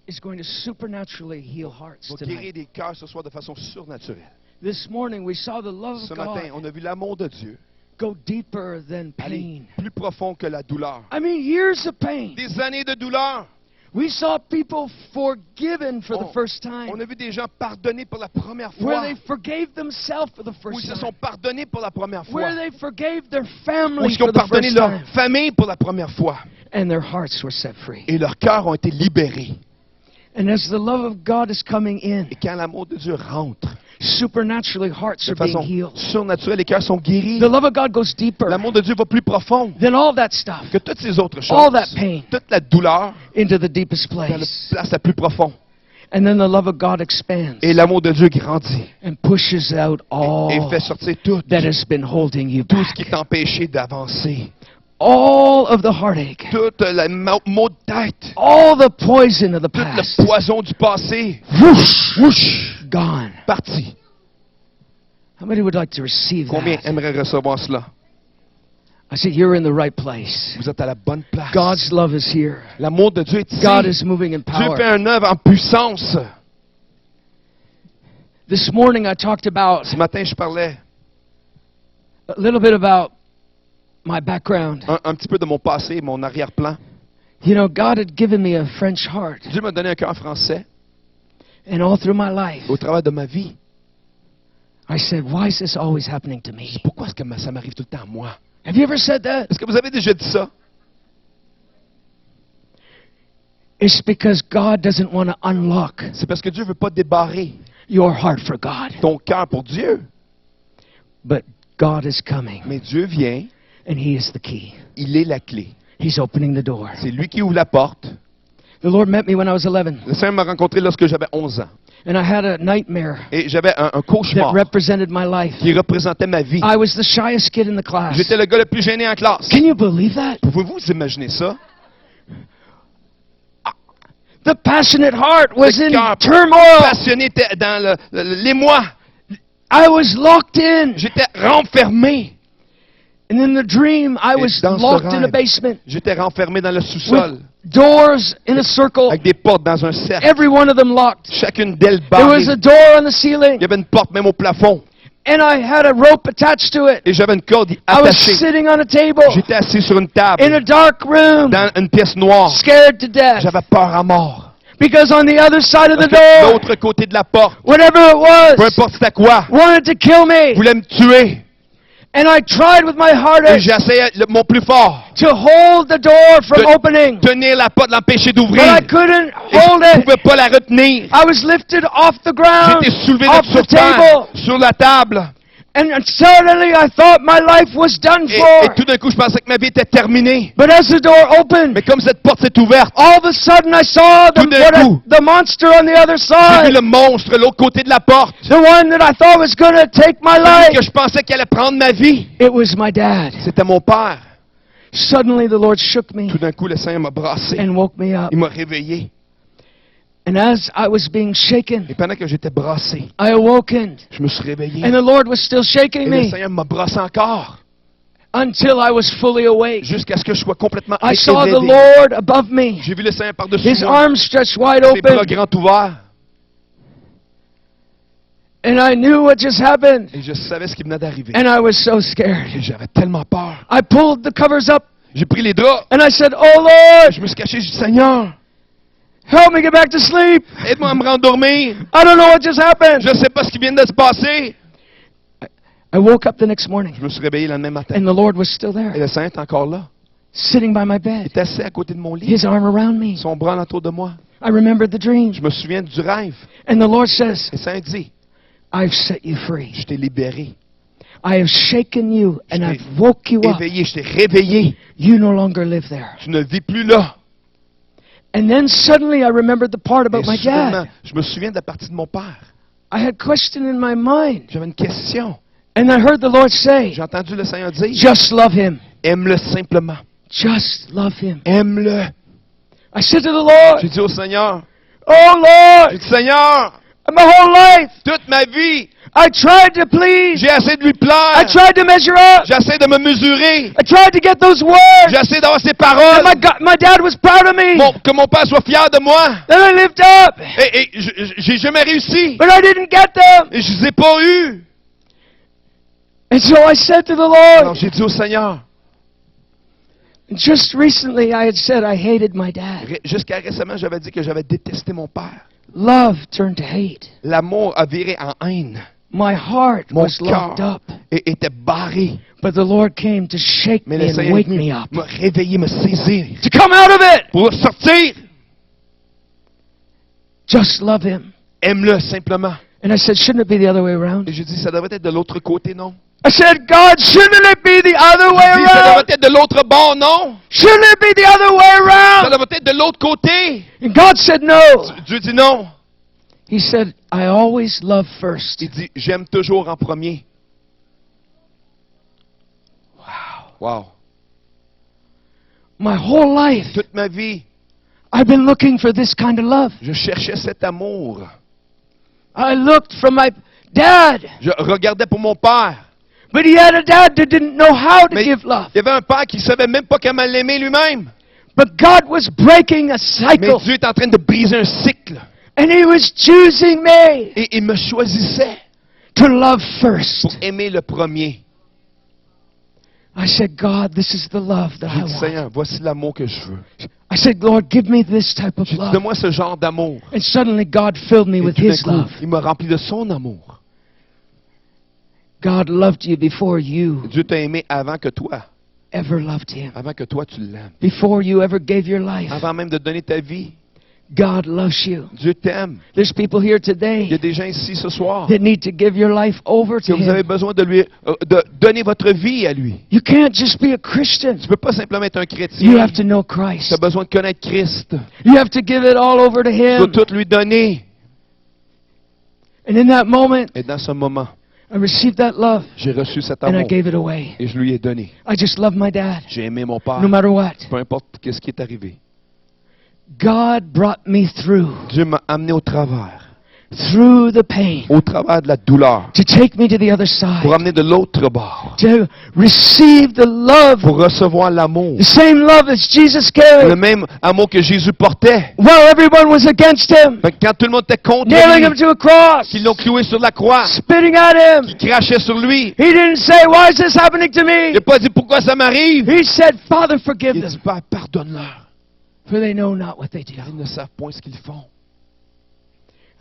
is going to supernaturally heal hearts va guérir tonight. des cœurs ce soir de façon surnaturelle. This morning we saw the love Ce of matin, God on a vu l'amour de Dieu go deeper than aller pain. plus profond que la douleur. I mean, years of pain. Des années de douleur. We saw people forgiven for the On- first On time. a vu des gens pardonnés pour la première Where fois. they forgave themselves for the Où ils first se time. sont pardonnés pour la première fois. Where they forgave their Où family ils ont for the pardonné first leur time. famille pour la première fois. And their hearts were set free. Et leurs cœurs ont été libérés. And as the love of God is coming in, Et quand l'amour de Dieu rentre, supernaturally hearts de are being façon healed. surnaturelle, les cœurs sont guéris. The love of God goes deeper L'amour de Dieu va plus profond than all that stuff que toutes ces autres All that choses. pain. Toute la douleur into the deepest dans la place. place la plus profonde. And then the love of God expands Et l'amour de Dieu grandit and pushes out et all fait sortir tout that has been holding you ce back. qui t'empêchait d'avancer. All of the heartache, Toute la maux de tête, all the poison of the tout past, le poison du passé, whoosh, whoosh, gone. parti. How many would like to receive Combien that? aimeraient recevoir cela? I say you're in the right place. Vous êtes à la bonne place. God's love is here. L'amour de Dieu est ici. God is moving in Dieu fait power. un œuvre en puissance. This morning I talked about Ce matin, je parlais a little bit about my background. un petit peu de mon passé, mon arrière-plan. You know, God had given me a French heart, Dieu m'a donné un cœur français. and all through my life, Au travers de ma vie, I said, why is this always happening to me? pourquoi est-ce que ça m'arrive tout le temps à moi? Have you ever said that? Est-ce que vous avez déjà dit ça? It's because God doesn't want to unlock C'est parce que Dieu ne veut pas débarrer your heart for God. ton cœur pour Dieu. But God is coming, Mais Dieu vient, and He is the key. il est la clé. He's opening the door. C'est lui qui ouvre la porte. The Lord met me when I was 11, Le Seigneur m'a rencontré lorsque j'avais 11 ans. and I had a nightmare Et j'avais un that cauchemar represented my life. qui représentait ma vie. I was the shyest kid in the class. J'étais le gars le plus gêné en classe. Can you believe that? Pouvez-vous imaginer ça? The passionate heart was Le in cœur turmoil. passionné était dans l'émoi. I was locked in. J'étais renfermé. And in the dream, I Et was dans ce locked in a rêve, basement J'étais renfermé dans le sous-sol, with doors in a circle, avec des portes dans un cercle, every one of them locked. chacune d'elles There barrée. was a door on the Il ceiling, y avait une porte même au plafond. and I had a rope attached to it. Et j'avais une corde I was attachée. sitting on a table J'étais assis sur une table, in a dark room, dans une pièce noire. scared to death. J'avais peur à mort. Because on the other side of Parce the que de door, l'autre côté de la porte, whatever it peu was, importe c'était quoi, wanted to kill me. voulait me tuer. And I tried with my Et heartache j'essayais mon plus fort, to hold the door from De- opening, tenir la porte, l'empêcher but d'ouvrir. I couldn't Et je hold ne it. pouvais pas la retenir. I was lifted off the ground, J'étais soulevé off de sur the table, terre, sur la table. and suddenly I thought my life was done Et for. tout d'un coup, je pensais que ma vie était terminée. But as the door opened, Mais comme cette porte s'est ouverte, all of a sudden I saw Tout d'un coup, the monster on the other j'ai vu side, le monstre de l'autre côté de la porte. the one that I thought was going to take my Celui life. que je pensais qu'il allait prendre ma vie. It was my dad. C'était mon père. Suddenly the Lord shook me Tout d'un coup, le Seigneur m'a brassé. and woke me up. Il m'a réveillé. And as I was being shaken, Et pendant que j'étais brassé, I awoken, je me suis réveillé. and the Lord was still Et shaking le me Seigneur m'a brassé encore. until I was fully awake. Jusqu'à ce que je sois complètement I saw the éveillé. Lord above me, J'ai vu le Seigneur par-dessus His moi. arms stretched wide Ses bras open, grands ouverts. and I knew what just happened, Et je savais ce qui venait d'arriver. and I was so scared. Et j'avais tellement peur. I pulled the covers up, J'ai pris les draps. and I said, "Oh Lord, Je me suis caché. J'ai dit, Seigneur, help me get back to sleep. aide-moi à me rendormir. I don't know what just happened." Je ne sais pas ce qui vient de se passer. I woke up the next morning, Je me suis réveillé le lendemain matin. and the Lord was still Et there, le Seigneur est encore là. sitting by my Il bed, est assis à côté de mon lit. His arm around me. Son bras autour de moi. I remembered the dream, Je me souviens du rêve. and the Lord says, Et le Seigneur dit, "I've set you free. je t'ai libéré. I have shaken you, and Je I've t'ai woke you up. Éveillé, je t'ai réveillé. You no longer live there." Tu ne vis plus là. And then suddenly I remembered the part Et about my soudainement, dad. je me souviens de la partie de mon père. I had question in my mind, J'avais une question. and I heard the Lord say, J'ai entendu le Seigneur dire, "Just love him. aime-le simplement. Just love him." Aime-le. I said to the Lord, J'ai dit au Seigneur, "Oh Lord, j'ai dit, Seigneur, my whole life toute ma vie, I tried to please. j'ai essayé de lui I plaire. tried to measure up. J'ai essayé de me mesurer. I tried to get those words. J'ai essayé d'avoir ses And paroles. my dad was proud of me. Que mon père soit fier de moi. Then I lived up, Et j'ai jamais réussi. but I didn't get them. Et je les ai pas eus. And so I said to the Alors Lord, j'ai dit au Seigneur, Just recently I had said I hated my dad. Jusqu'à récemment, j'avais dit que j'avais détesté mon père. Love turned to hate. L'amour a viré en haine. My heart Mon was locked cœur up. était barré. But the Lord came to shake Mais me le and Seigneur est wake me venu up. me réveiller, me saisir. To come out of it! Pour sortir, Just love Him. aime-le simplement. And I said, shouldn't it be the other way around? Et je dis, ça devrait être de l'autre côté, non? I said, God, shouldn't it be the other way Je dis, ça around? devrait être de l'autre bord, non? Shouldn't it be the other way Ça around? devrait être de l'autre côté. And God said no. Dieu dit non. He said, I always love first. Il dit, j'aime toujours en premier. Wow. My whole life, Toute ma vie, I've been looking for this kind of love. je cherchais cet amour. I looked from my dad, Je regardais pour mon père. but he had a dad that didn't know how to Mais give love. il y avait un père qui ne savait même pas comment l'aimer lui-même. But God was breaking a Mais cycle, Dieu est en train de briser un cycle. and He was choosing me Et il me choisissait to love pour first. aimer le premier. I said, God, this is the love that J'ai I dit, want. Seigneur, voici l'amour que je veux. I said, Lord, give me this type of J'ai dit, love. donne-moi ce genre d'amour. And suddenly God filled me Et with tout d'un His coup, love. il m'a rempli de son amour. God loved you before you Dieu t'a aimé avant que toi. ever loved Him. Avant que toi, tu l'aimes. Before you ever gave your life, Avant même de donner ta vie. God loves you. Dieu t'aime. There's people here Il y a today des gens ici ce soir that need to give your life over que to vous avez Him. besoin de lui de donner votre vie à lui. You can't just be a Christian. Tu peux pas simplement être un You chrétien. have to know Tu Christ. as besoin de connaître Christ. You have to give it all over to Tu dois Him. tout lui donner. And in that moment, Et dans ce moment, I received that love j'ai reçu cet and I amour gave it away. et je lui ai donné. I just love my dad, J'ai aimé mon père. no matter what. Peu importe ce qui est arrivé. God brought me through Dieu m'a amené au travers the pain de la douleur, to take me to the other pour side, amener de l'autre bord, to receive the love, pour recevoir l'amour. the same love as Jesus Le carried. même amour que Jésus portait. While everyone was against Him, Fait que quand tout le monde était contre nailing Him lui, to a cross, qu'ils l'ont cloué sur la croix, spitting at Him, qu'ils crachaient sur lui, He didn't say, why is this happening to il me? n'a pas dit pourquoi ça m'arrive. He said, Father, forgive Il a dit, them, Père, pardonne-leur. for they know not what they do. Car ils ne savent point ce qu'ils font.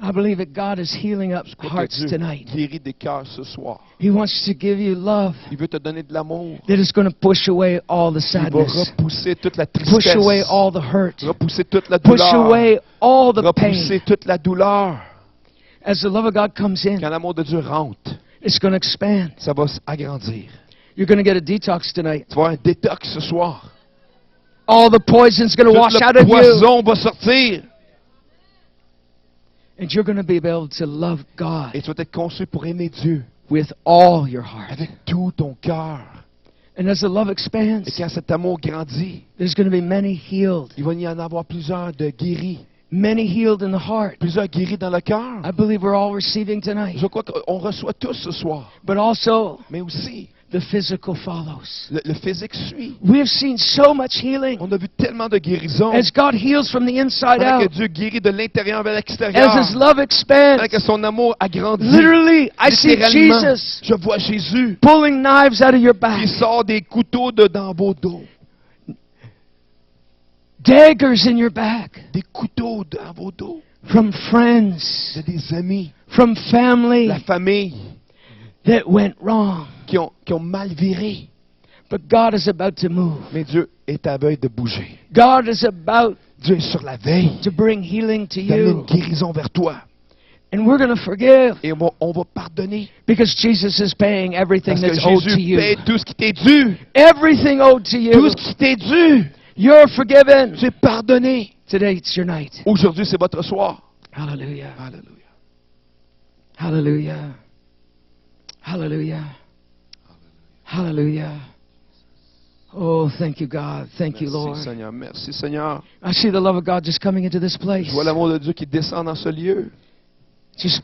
I believe that God is healing up Je crois que hearts Dieu tonight. guérit des cœurs ce soir. He wants to give you love Il veut te donner de l'amour. that is going to push away all the Il va sadness, repousser toute la push tristesse, away all the hurt, repousser toute la push douleur, away all the repousser pain. toute la douleur. As the love of God comes in, Quand l'amour de Dieu rentre, it's going to expand. ça va s'agrandir. You're going to get a detox tonight. Tu vas avoir un détox ce soir. All the poison's going to Tout wash out le of you. poison va sortir. And you're going to be able to love God Et tu vas être conçu pour aimer Dieu with all your heart. avec tout ton cœur. And as the love Et expands, quand cet amour grandit, there's going to be many healed. il va y en avoir plusieurs de guéris. Many healed in the heart. Plusieurs guéris dans le cœur. I believe we're all receiving tonight. Je crois qu'on reçoit tous ce soir. But also, Mais aussi, the physical follows. le physique suit. We have seen so much healing. On a vu tellement de guérisons. As God heals from the inside Pendant que out, Dieu guérit de l'intérieur vers l'extérieur. as His love Pendant expands, que son amour agrandit. literally, I see Littéralement, Jesus je vois Jésus pulling knives out of your back, qui sort des couteaux de dans vos dos. daggers in your back, Des couteaux dans vos dos. from friends, C'est des amis, from family la famille that went wrong. qui ont mal viré. But God is about to move. Mais Dieu est à veille de bouger. God is about Dieu est sur la veille to bring healing to d'amener une you. guérison vers toi. And we're going to forgive Et on va pardonner. because Jesus is paying everything Parce que that's owed to Jésus you. paie tout ce qui t'est dû. Everything owed to Tout you. ce qui t'est dû. You're forgiven. Tu es pardonné. Today it's your night. Aujourd'hui, c'est votre soir. Hallelujah. Alléluia. Hallelujah. Hallelujah. Hallelujah. Oh, thank you, God. Thank you, Lord. Merci Seigneur. Merci Seigneur. I see the love of God just coming into this place. Je vois l'amour de Dieu qui descend dans ce lieu. Just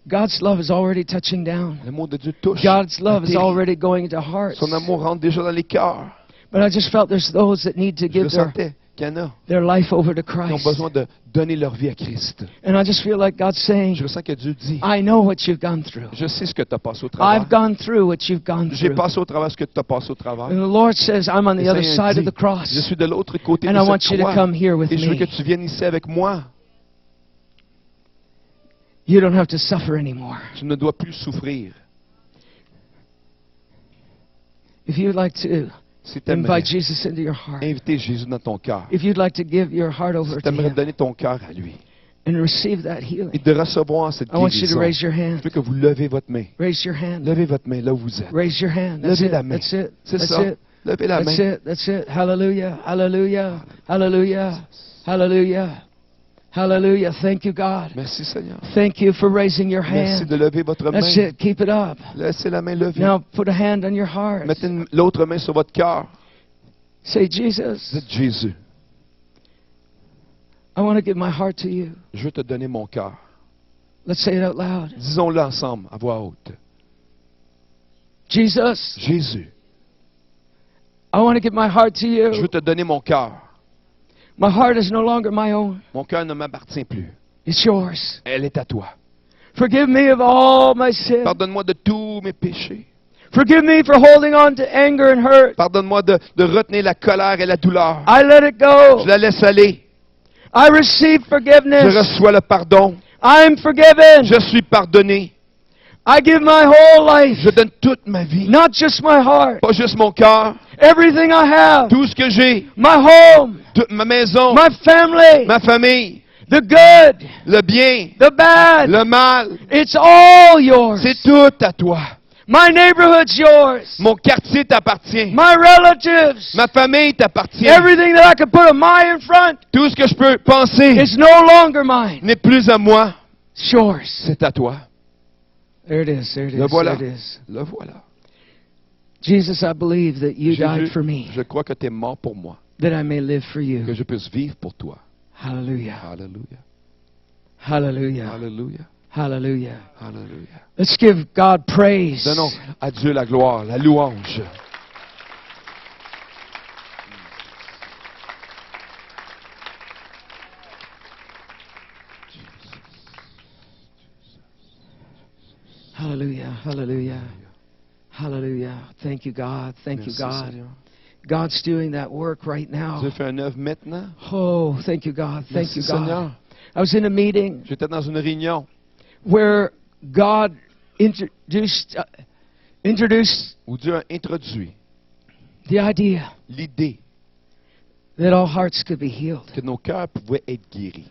God's love is already touching down. L'amour de Dieu touche. God's love is atterrit. already going into hearts. Son amour rentre déjà dans les cœurs. But I just felt there's those that need to Je le give their sentais. qu'il y en a their life over to qui ont Christ. besoin de donner leur vie à Christ. And I just feel like God's saying, Je ressens que Dieu dit, I know what you've gone through. je sais ce que tu as passé au travers. I've gone through what you've gone J'ai through. passé au travers ce que tu as passé au travers. And the Lord says, I'm on the Et other Seigneur side of dit, the cross. je suis de l'autre côté And de I want cette you to croix. come here with Et je veux que me. tu viennes ici avec moi. You don't have to suffer anymore. Tu ne dois plus souffrir. If you'd like to Si tu aimerais invite Jesus into your heart, inviter Jésus dans ton cœur, if you'd like to give your heart si over tu to aimerais Him donner ton cœur à lui and receive that et healing, de recevoir cette I want you to guérison, raise your je hand. veux que vous levez votre main. Raise your hand. Levez votre main là où vous êtes. Raise your hand. That's Levez it. la main. That's it. C'est That's ça. it. Levez la That's main. it. That's it. Hallelujah. Hallelujah. Hallelujah. Hallelujah. Hallelujah. Thank you, God. Merci Seigneur. Thank you for raising your Merci hand. de lever votre That's main. it. Keep it up. Laissez la main levée. Now put a hand on your heart. Mettez l'autre main sur votre cœur. Say, Jesus, Dites Jésus, I want to give my heart to you. je veux te donner mon cœur. Let's say it out loud. Disons-le ensemble à voix haute. Jesus, Jésus, I want to give my heart to je veux you. te donner mon cœur. My heart is no longer my own. Mon cœur ne m'appartient plus. It's yours. Elle est à toi. Forgive me of all my sins. Pardonne-moi de tous mes péchés. Forgive me for holding on to anger and hurt. Pardonne-moi de retenir la colère et la douleur. I let it go. Je la laisse aller. I receive Je forgiveness. reçois le pardon. I'm forgiven. Je suis pardonné. I give my whole life, Je donne toute ma vie. not just my heart, Pas juste mon cœur. everything I have, Tout ce que j'ai. my home, Toute ma maison. my family, Ma famille. the good, Le bien. the bad. Le mal. It's all yours. C'est tout à toi. My neighborhood's yours. Mon quartier t'appartient. My relatives, Ma famille t'appartient. everything that I could put a my in front Tout ce que je peux penser is no longer mine. n'est plus à moi. It's yours. C'est à toi. There it is. There it Le is. voilà. There it is. Le voilà. Jesus, I believe that you died Jésus, for me, je crois que tu es mort pour moi. that I may live for Que you. je puisse vivre pour toi. Hallelujah. Alléluia. Hallelujah. Alléluia. Hallelujah. Alléluia. Let's give God praise. Donnons à Dieu la gloire, la louange. Hallelujah. Hallelujah. Hallelujah. Thank you, God. Thank you, Merci, God. Seigneur. God's doing that work right now. Dieu fait un œuvre maintenant. Oh, thank you, God. Thank Merci, you, God. Seigneur. I was in a meeting J'étais dans une réunion where God introduced où Dieu a introduit the idea l'idée that all hearts could be healed. que nos cœurs pouvaient être guéris.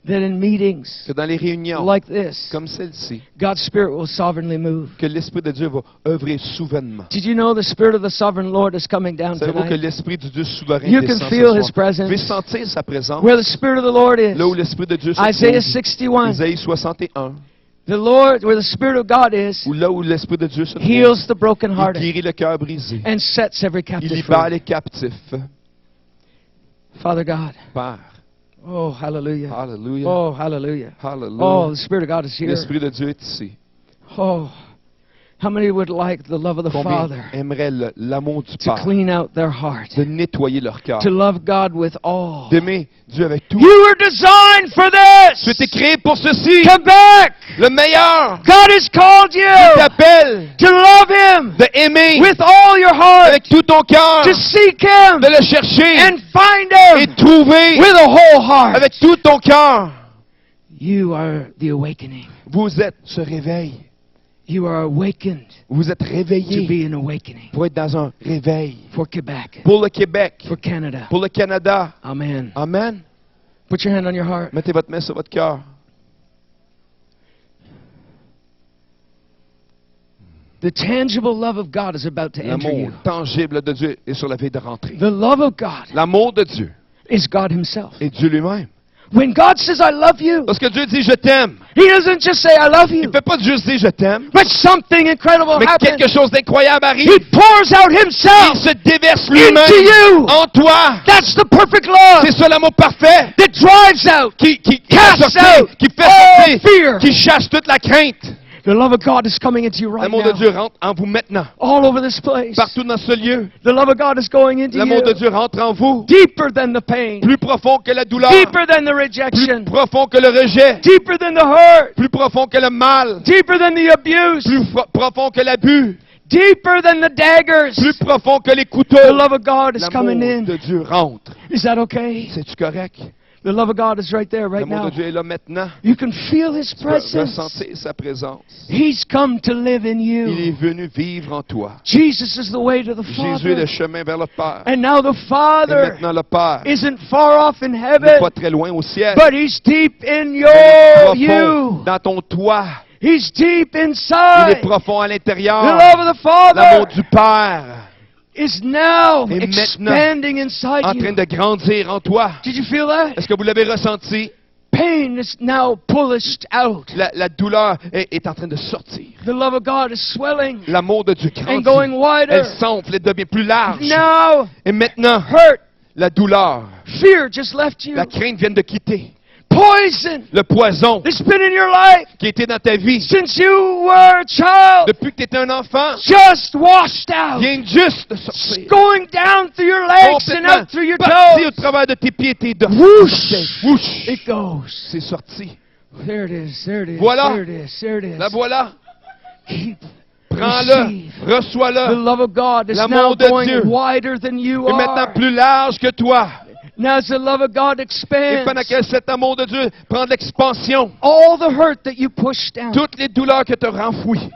That in meetings Que dans les réunions like this, comme celle-ci, God's Spirit will sovereignly move. que l'Esprit de Dieu va œuvrer souverainement. Did you know the Spirit of the Sovereign Lord is coming down Savez-vous que tonight? l'Esprit du Dieu souverain You descend can ce feel soir? His presence. Vous pouvez sentir sa présence. Where the Spirit of the Lord is. Là où l'Esprit de Dieu se Isaiah trouve. 61. Isaïe 61. The Lord, where the Spirit of God is, Ou là où l'Esprit de Dieu se trouve. heals the Il brokenhearted guérit le cœur brisé. and sets every Il captive libère free. les captifs. Father God. Père. Oh, hallelujah. Alléluia. Oh, hallelujah. Alléluia. Oh, the Spirit of God is here. L'Esprit de Dieu est ici. Oh, how many would like the love of the Combien Father aimeraient l'amour du to Père, clean out their heart, de nettoyer leur cœur, to love God with all? d'aimer Dieu avec tout. You were designed for Tu this. étais créé pour ceci. Come back. Le meilleur God has called you t'appelle to love Him de aimer with all your heart, avec tout ton cœur, to seek Him de le chercher and find et Him trouver with a whole heart. avec tout ton cœur. You are the awakening. Vous êtes ce réveil. You are awakened Vous êtes to réveillé be an awakening pour être dans un réveil. for Quebec, Pour le Québec, for Canada. pour le Canada. Amen. Amen. Put your hand on your heart. Mettez votre main sur votre cœur. The tangible love of God is about to enter L'amour you. tangible de Dieu est sur la vie de rentrée. The love of God L'amour de Dieu is God Himself. est Dieu lui-même. When God says, I love you, Lorsque Dieu dit je t'aime, He doesn't just say, I love il ne you, peut pas juste dire je t'aime, but something incredible mais happens. quelque chose d'incroyable arrive. He pours out Il Himself se déverse into lui-même you. en toi. That's the perfect love C'est ça l'amour parfait that drives out, qui fait casts sortir, out qui fait all sortir, fear. qui chasse toute la crainte. The love of God is coming into you right L'amour de now. Dieu rentre en vous maintenant. All over this place. Partout dans ce lieu, The love of God is going into l'amour de you. Dieu rentre en vous. Deeper than the pain. Plus profond que la douleur. Deeper than the Plus rejection. profond que le rejet. Deeper than the hurt. Plus profond que le mal. Deeper than the abuse. Plus profond que l'abus. Deeper than the daggers. Plus profond que les The couteaux. love of God is coming L'amour in. de Dieu rentre. Is that okay? C'est-tu correct? The love of God is right there, right L'amour now. de Dieu est là maintenant. You can feel His Tu peux presence. ressentir sa présence. He's come to live in Il est you. venu vivre en toi. Jesus is the way to the Jésus est le Father. chemin vers le Père. And now the Et Father maintenant, le Père isn't far off in n'est heaven, pas très loin au ciel. but He's deep in Il est profond you. dans ton toit. He's deep Il est inside. profond à The l'intérieur. love of the L'amour Father du Père is now Et maintenant, expanding inside en train you. de grandir en toi. Did you feel that? Est-ce que vous l'avez ressenti? Pain is now pushed out. La douleur est en train de sortir. The love of God is swelling L'amour de Dieu and going grandit. Elle wider. s'enfle et devient plus large. Now, Et maintenant, hurt, la douleur, fear just left you. la crainte vient de quitter. Poison Le poison has been in your life qui était dans ta vie since you were a child. depuis que tu étais un enfant Just washed out. vient juste de sortir. Going down through your legs and Complètement out through your parti au toes. travers de tes pieds et tes dos. Whoosh. Whoosh. It goes. C'est sorti. There it is. There it is. Voilà. There it is. There it is. La voilà. Keep. Prends-le. Receive. The Reçois-le. love of God is L'amour now de going Dieu wider than you Et maintenant are. plus large que toi. Now as the love of God Et expands, pendant que cet amour de Dieu prend de l'expansion, all the hurt that you pushed down, toutes les douleurs que tu as renfouies,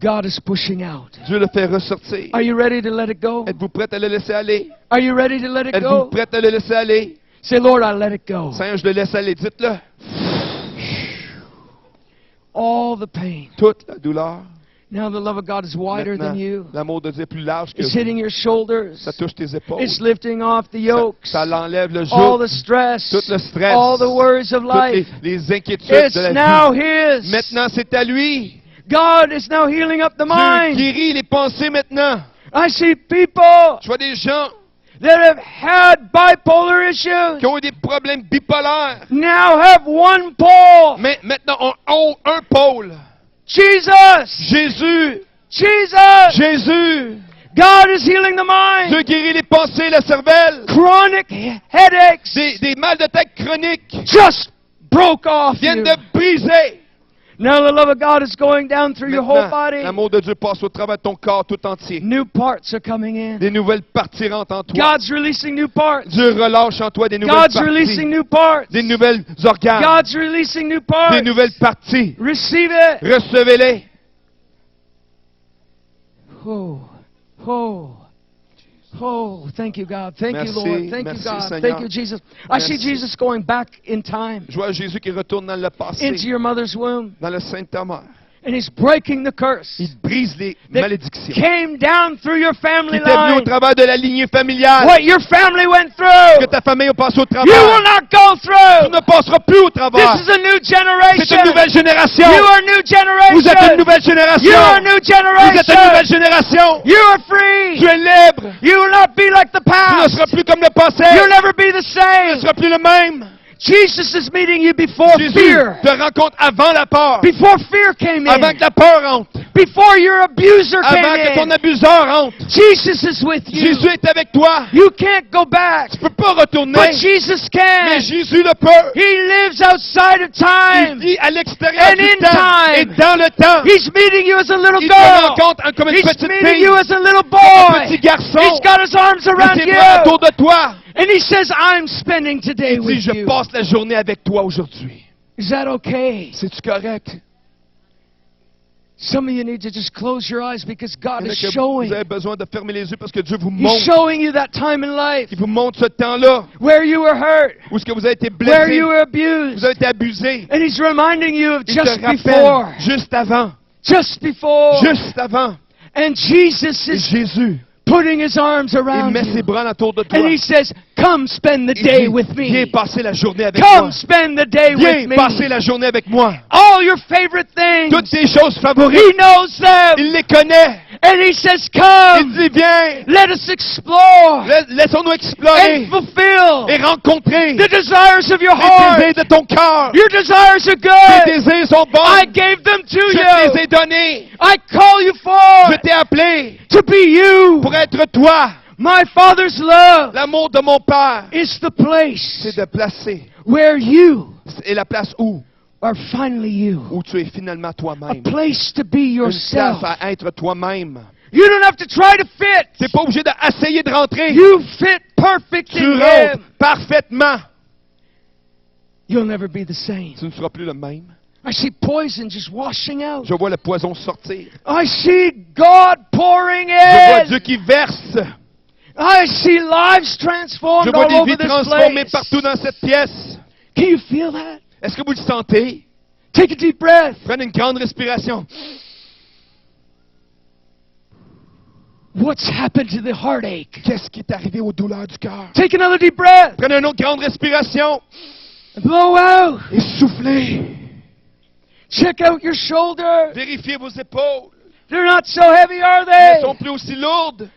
God is pushing out. Dieu le fait ressortir. Are you ready to let it go? Êtes-vous prête à le laisser aller? Are you ready to let it Êtes-vous go? prête à le laisser aller? Say, Lord, I let it go. Seigneur, je le laisse aller. Dites-le. All the pain. Toute la douleur. Now the love of God is wider Maintenant, than you. l'amour de Dieu est plus large que It's vous. hitting your shoulders. Ça touche tes épaules. It's lifting off the Ça, yokes. ça l'enlève le All joug. the stress. Tout le stress. All the worries of Toutes life. les inquiétudes It's de la now vie. His. Maintenant, c'est à lui. God is now healing up the Dieu mind. guérit les pensées maintenant. I see people Je vois des gens that have had bipolar issues qui ont eu des problèmes bipolaires. now have one pole. Mais maintenant, on a un pôle. Jesus! Jésus. Jesus! Jésus. God is healing the mind. Dieu guérit les pensées, la cervelle. Chronic headaches Des mal de tête chroniques just broke off viennent you. de briser. Now the love of God is going down through your whole Maintenant, body. l'amour de Dieu passe au travers de ton corps tout entier. New parts are coming in. Des nouvelles parties rentrent en toi. God's releasing new parts. Dieu relâche en toi des nouvelles God's releasing parties. new parts. Des nouvelles organes. God's releasing new parts. Des nouvelles parties. Receive it. Recevez-les. Oh, oh, oh, thank you, God. Thank Merci, you, Lord. Thank merci, you, God. Seigneur. Thank you, Jesus. I see Merci. Jesus going back in time Je vois Jésus qui retourne dans le passé, into your mother's womb, dans le sein de ta mère. and He's breaking the curse Il brise les that malédictions. came down through your Qui family est venu au line. travers de la lignée familiale. What your family went through, Que ta famille a passé au you will travers. not go Tu through. ne passeras plus au travers. This is a new C'est generation. une nouvelle génération. You are new Vous êtes une generation. nouvelle génération. You are new Vous êtes une nouvelle generation. génération. You are Tu free. es libre. You will not be like the Tu ne past. seras plus comme le passé. You'll never be the Tu ne same. seras plus le même. Jesus is meeting you before Jésus fear. te rencontre avant la peur. Before fear came Avant in. que la peur rentre. Before your abuser Avant que ton came in. abuseur rentre. Jesus is with you. Jésus est avec toi. You can't go back. Tu ne peux pas retourner. But Jesus can. Mais Jésus le peut. He lives outside of Il time. vit à l'extérieur And du in temps time. et dans le temps. He's meeting you as a little Il te girl. rencontre comme une He's petite meeting fille, you as a little un boy. petit garçon. He's got his arms Il around ses bras autour you. de toi. And he says, I'm spending today Il dit, with je you. passe la journée avec toi aujourd'hui. Is that okay? C'est-tu correct? Some of you need to just close your eyes because God Il y en a is que showing. vous avez besoin de fermer les yeux parce que Dieu vous He's montre. showing you that time in life Il vous montre ce temps-là where you were hurt, où est-ce que vous avez été where blessé, you were vous abused. avez été abusé. And He's reminding you of Il just te rappelle before. juste avant. Just before. Juste avant. And Jesus Et is Jésus, putting His arms il around met ses you. bras autour de toi. And He says, come spend the Il day dit, with viens me. passer la journée avec Come moi. spend the day with Viens passer me. la journée avec moi. All your favorite things. Toutes tes choses favorites, He knows them. il les connaît. And he says, Il come, dit, viens, let us explore laissons-nous explorer and fulfill et rencontrer the desires of your les heart. désirs de ton cœur. Your desires are Tes good. désirs sont I bons. gave them to Je te you. les ai donnés. I call you Je forth t'ai appelé to be you. pour être toi. My Father's love L'amour de mon Père, is the place c'est de placer. where you Et la place où? are finally you. Où tu es finalement A toi-même. place to be Une yourself. place à être toi-même. You don't have to try to fit. Tu n'es pas obligé d'essayer de rentrer. You fit perfect Tu in rentres Him. parfaitement. You'll never be the same. Tu ne seras plus le même. I see poison just washing out. Je vois le poison sortir. I see God pouring Je vois in. Dieu qui verse. I see lives Je transformed vois all des over vies this transformées place. partout dans cette pièce. Can you feel that? Est-ce que vous le sentez? Take a deep breath. Prenez une grande respiration. What's happened to the heartache? Qu'est-ce qui est arrivé aux douleurs du cœur? Take another deep breath. Prenez une autre grande respiration. Blow out. Et soufflez. Check out your shoulders. Vérifiez vos épaules. They're not so heavy, are Elles they? ne sont plus aussi lourdes.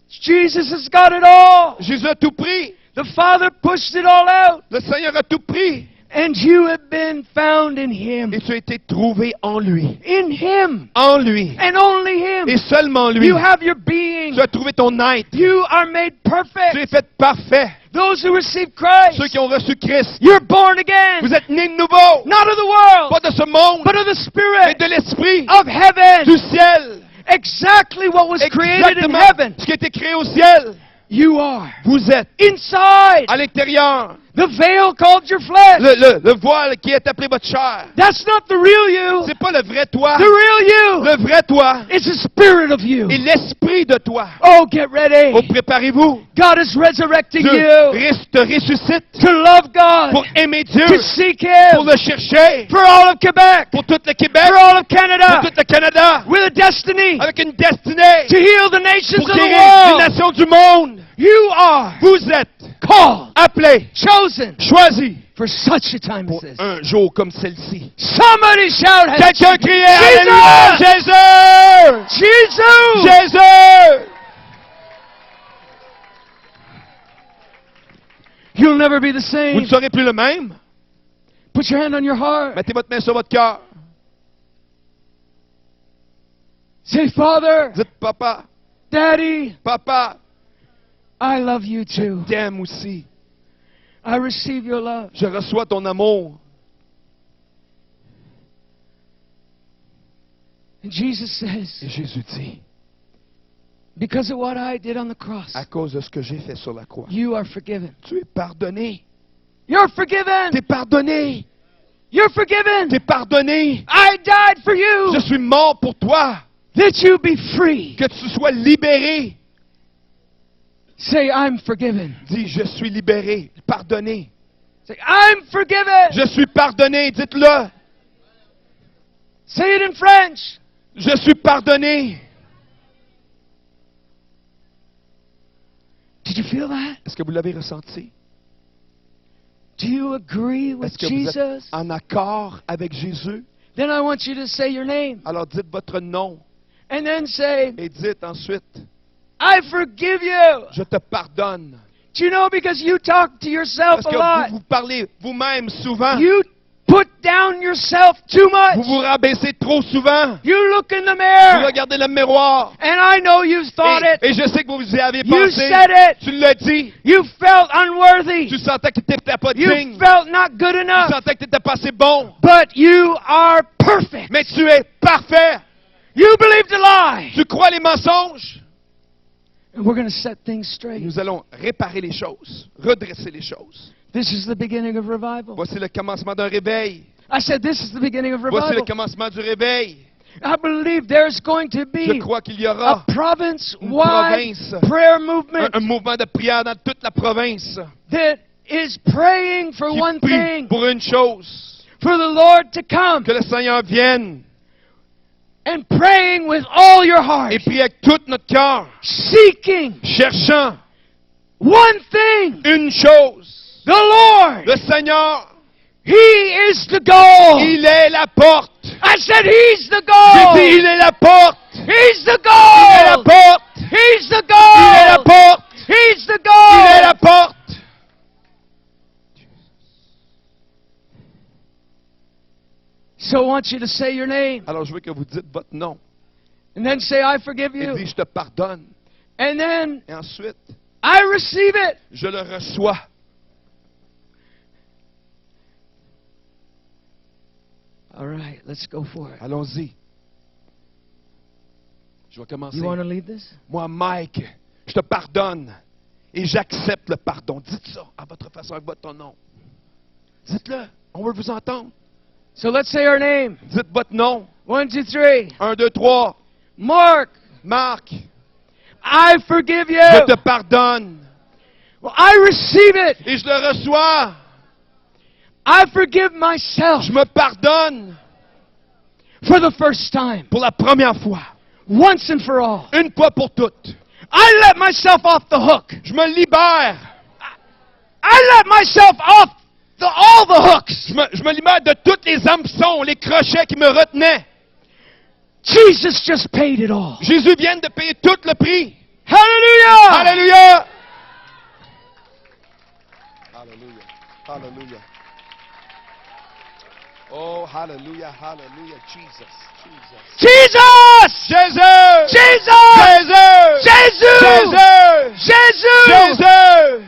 Jesus has got it all. Jésus a tout pris. The Father pushed it all out. Le Seigneur a tout pris. And you have been found in Him. Et tu as été trouvé en lui. In Him. En lui. And only Him. Et seulement lui. You have your being. Tu as trouvé ton être. You are made Tu perfect. es fait parfait. Those who receive Christ. Ceux qui ont reçu Christ. You're born again. Vous êtes nés de nouveau. Not of the world. Pas de ce monde. But of the Mais Spirit. de l'esprit. Of heaven. Du ciel. Exactly what was created in Exactement heaven. ce qui a été créé au ciel. You are. Vous êtes Inside. à l'intérieur. The veil called your flesh. Le voile qui est appelé votre chair. That's not the real you. C'est pas le vrai toi. The real you. Le vrai toi It's the spirit of you. est l'esprit de toi. Oh, get ready. Oh, préparez-vous. God is resurrecting Dieu you te ressuscite to love God, pour aimer Dieu, to seek pour Him le chercher, for all of Quebec, pour tout le Québec, for all of pour Canada, tout le Canada, with a destiny avec une destinée to heal the nations pour of the guérir les world. nations du monde. You are Vous êtes called, appelés, chosen choisis for such a time as pour this. un jour comme celle-ci. Somebody shout, Quelqu'un criait Jesus! Alléluia! Jésus! Jesus! Jésus! You'll never be the Vous ne same. serez plus le même. Put your hand on your heart. Mettez votre main sur votre cœur. Say, Father, Dites, papa, Daddy, papa, I love you too. t'aime aussi. I receive your love. Je reçois ton amour. And Jesus Et says, Jésus dit, because of what I did on the cross, à cause de ce que j'ai fait sur la croix, you are forgiven. tu es pardonné. You're forgiven. T'es pardonné. You're forgiven. T'es pardonné. I died for you Je suis mort pour toi. that you be free. Que tu sois libéré. Say, I'm forgiven. Dis, je suis libéré, pardonné. Say, I'm forgiven. Je suis pardonné, dites-le. Say it in French. Je suis pardonné. Did you feel that? Est-ce que vous l'avez ressenti? Do you agree with Est-ce que vous êtes Jesus? en accord avec Jésus? Then I want you to say your name. Alors dites votre nom And then say, et dites ensuite, I forgive you. je te pardonne. Do you know, because you talk to yourself Parce a que lot. vous parlez vous-même souvent. You put down yourself too Vous much. vous rabaissez trop souvent. You look in the Vous mirror. regardez le miroir. And I know you've thought it. Et je sais que vous y avez You pensé. said it. Tu l'as dit. You felt unworthy. Tu sentais que tu n'étais pas You digne. felt not good Tu enough. sentais que tu n'étais pas assez bon. But you are perfect. Mais tu es parfait. You believed a lie. Tu crois les mensonges. And we're going to set things straight. Nous allons réparer les choses, redresser les choses. This is the beginning of revival. Voici le commencement d'un réveil. I said this is the beginning of Voici le revival. commencement du réveil. I believe there's going to Je be crois qu'il y a aura province-wide province. prayer movement un mouvement de prière dans toute la province that is praying for qui one prie thing, pour une chose, for the Lord to come, que le Seigneur vienne and praying with all your heart, et prie avec tout notre cœur, seeking cherchant one thing, une chose. the Lord. Le Seigneur, He is the goal. il est la porte. I said, He's the J'ai dit, gold. il est la porte. He's the Il est la gold. porte. He's the Il est la gold. porte. He's the Il est la gold. porte. So I want you to say your name. Alors, je veux que vous dites votre nom. And then say, I forgive Et you. dis, je te pardonne. And then Et ensuite, I receive it. je le reçois. All right, let's go for it. Allons-y. Je vais commencer. You want to lead this? Moi, Mike, je te pardonne et j'accepte le pardon. Dites ça à votre façon, avec votre nom. Dites-le. On veut vous entendre. So let's say our name. Dites votre nom. 1, 2, 3. 1, 2, 3. Mark, Marc, I forgive you. je te pardonne Well, I receive it. et je le reçois. I forgive myself Je me pardonne for the first time, pour la première fois. once and for all. Une fois pour toutes. I let myself off the hook. Je me libère. I let myself off all the hooks. Je me libère de toutes les hameçons, les crochets qui me retenaient. Jesus just paid it all. Jésus vient de payer tout le prix. Hallelujah! Alléluia. Alléluia. Alléluia. Oh, hallelujah, hallelujah, Jesus, Jesus. Jesus! Jésus! Jesus! Jésus! Jesus! Jésus! Jesus! Jésus!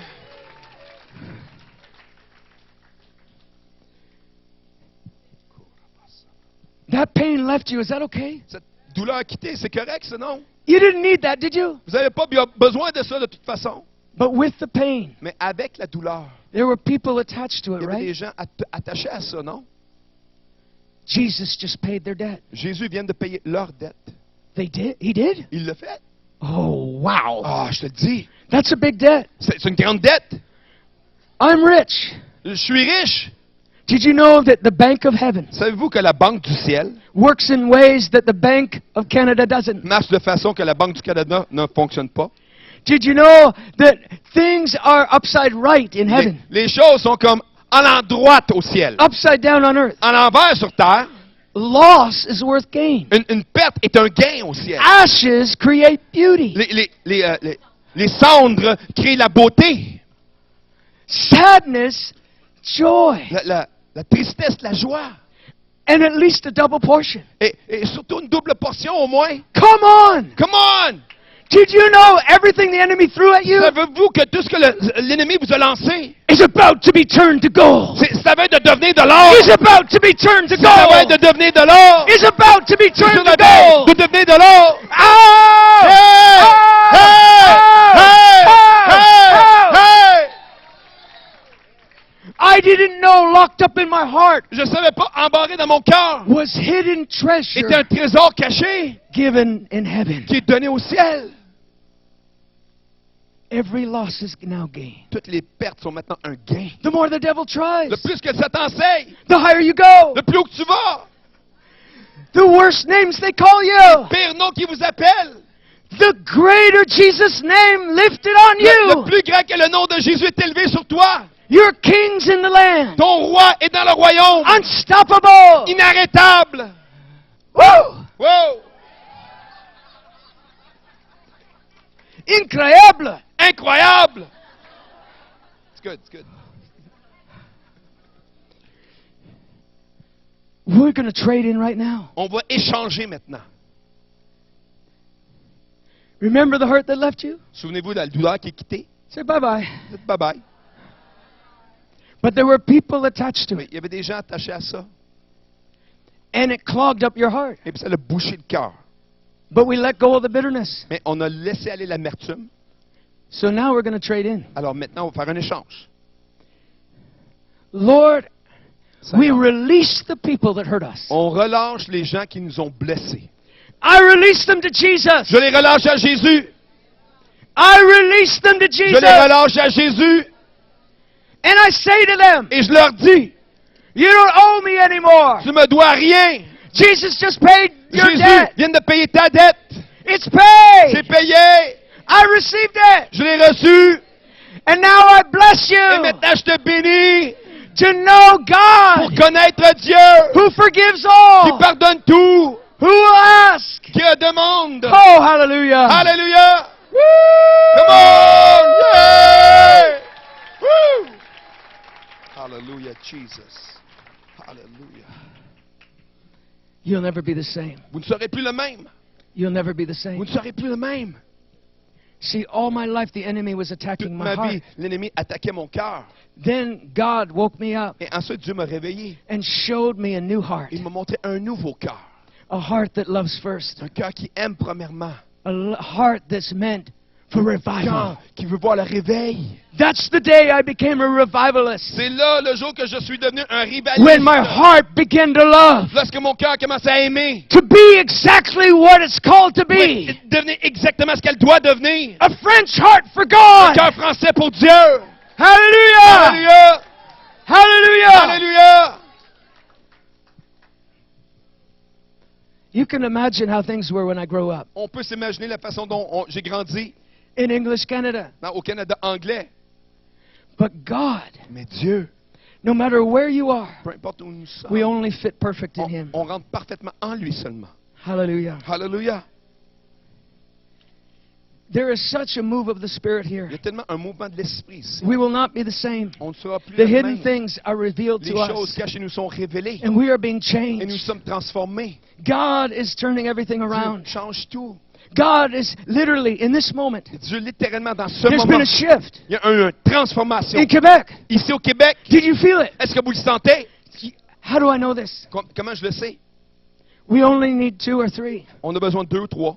That pain left you. Is that okay? Cette douleur a quitté, c'est correct, ça, non? You didn't need that, did you? Vous n'avez pas besoin de ça de toute façon. But with the pain, Mais avec la douleur, there were people attached to il it, y avait des right? gens attachés à ça, non? Jesus just paid their debt. Jésus vient de payer leur dette. They did? He did? Il l'a fait. Oh, wow. Ah, je te le dis. That's a big debt. C'est une grande dette. I'm rich. Je suis riche. Did you know that the Bank of Heaven Savez-vous que la Banque du ciel works in ways that the Bank of Canada doesn't? marche de façon que la Banque du Canada ne fonctionne pas? Did you know that things are upside right in heaven, Les choses sont comme à l'endroit au ciel. upside down on earth? À l'envers sur terre, Loss is worth gain. une perte est un gain au ciel. Ashes create beauty. Les cendres créent la beauté. Sadness, joy. La tristesse, la joie. And at least a double portion. Et surtout une double portion au moins. Come on! Come on! Did you know everything the enemy threw at you Savez-vous que tout ce que l'ennemi vous a lancé, is about to be turned to gold? ça va être de devenir de l'or. Is about to be turned to Ça va être gold. de devenir de l'or. Is about to be Ça turned va to être gold. de devenir de l'or. Oh! Hey! Oh! Hey! Oh! Hey! Oh! Hey! I didn't know locked up in my heart Je ne savais pas, embarré dans mon cœur, was hidden treasure était un trésor caché given in heaven. qui est donné au ciel. Every loss is now gain. Toutes les pertes sont maintenant un gain. The more the devil tries, Le plus que Satan essaye, the higher you go. le plus haut que tu vas. The worse names they call you, Pire nom qui vous appelle. the greater Jesus' name lifted on Le you. plus grand que le nom de Jésus est élevé sur toi. You're kings in the land. Ton roi est dans le royaume. Unstoppable. Inarrêtable. Woo! Wow! Incroyable. Incroyable. It's good, it's good. We're going to trade in right now. On va échanger maintenant. Remember the hurt that left you? Souvenez-vous de la douleur qui est quittée. Say bye-bye. Dites bye-bye. But there were people attached to Mais it, il y avait des gens attachés à ça. and it clogged up your heart. Et puis ça l'a bouché le cœur. But we let go of the bitterness. Mais on a laissé aller l'amertume. So now we're going to trade in. Alors maintenant, on va faire un échange. Lord, we Seigneur, release the people that hurt us. on relâche les gens qui nous ont blessés. I release them to Jesus. Je les relâche à Jésus. I release them to Je Jesus. les relâche à Jésus. And I say to them, Et je leur dis, you don't owe me anymore. tu me dois rien. Jesus just paid your Jésus debt. vient de payer ta dette. It's paid. C'est payé. I received it. Je l'ai reçu. And now I bless Et you. maintenant, je te bénis. To know pour God connaître Dieu who forgives qui all. pardonne tout, Who will ask? qui demande. Oh, hallelujah. Alléluia! Woo! Come on! Yeah! Woo! Hallelujah, Jesus. Hallelujah. You'll never be the same. Vous ne serez plus le même. You'll never be the Vous same. ne serez plus le même. See, all my life the enemy was Toute attacking my ma heart. vie, l'ennemi attaquait mon cœur. Then God woke me up Et ensuite, Dieu m'a réveillé. and showed me a new heart. Il m'a montré un nouveau cœur. A heart that loves first. Un cœur qui aime premièrement. Heart that's meant for Un revival. cœur qui veut voir le réveil. That's the day I became a revivalist. C'est là le jour que je suis devenu un When my rivaliste. heart began to love. Lorsque mon cœur commence à aimer. To be exactly what it's called to Pour be. devenir exactement ce qu'elle doit devenir. A French heart for Un God. cœur français pour Dieu. Hallelujah. Alléluia! Hallelujah. Alléluia! You can imagine how things were when I grew up. On peut s'imaginer la façon dont j'ai grandi In English Canada. au Canada anglais. But God, Mais Dieu, no matter where you are, peu importe où nous sommes, we only fit perfect in on, Him. on rentre parfaitement en lui seulement. Hallelujah. Alléluia! There is such a move of the Spirit Il y here. a tellement un mouvement de l'esprit ici. We will not be the same. On ne sera plus The les hidden mêmes. things are revealed Les to choses us. cachées nous sont révélées. And we are being Et nous changed. sommes transformés. God is turning everything Dieu around. change tout. God is literally, in this moment, Dieu, littéralement, dans ce there's moment, been a shift. il y a une transformation. In Quebec, Ici au Québec, did you feel it? est-ce que vous le sentez? How do I know this? Comment je le sais? We only need 2 or 3. On a besoin de 2 ou 3.